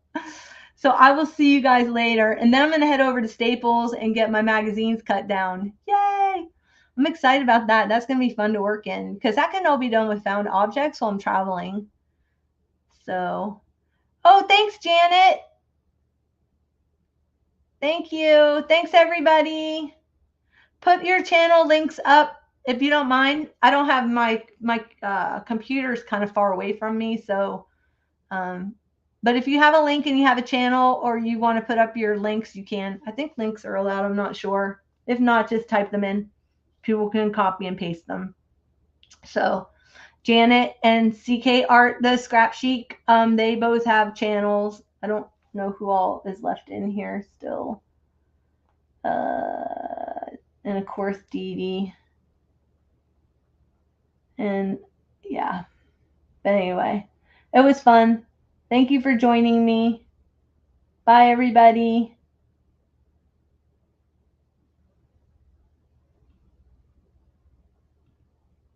So I will see you guys later. And then I'm going to head over to Staples and get my magazines cut down. Yay! I'm excited about that. That's going to be fun to work in because that can all be done with found objects while I'm traveling. So, oh, thanks, Janet. Thank you. Thanks, everybody. Put your channel links up if you don't mind. I don't have my computer's kind of far away from me, so but if you have a link and you have a channel or you want to put up your links, you can. I think links are allowed. I'm not sure. If not, just type them in. People can copy and paste them. So Janet and CK Art, the Scrap Chic, they both have channels. I don't know who all is left in here still. And of course, Dee Dee. And yeah. But anyway, it was fun. Thank you for joining me. Bye, everybody.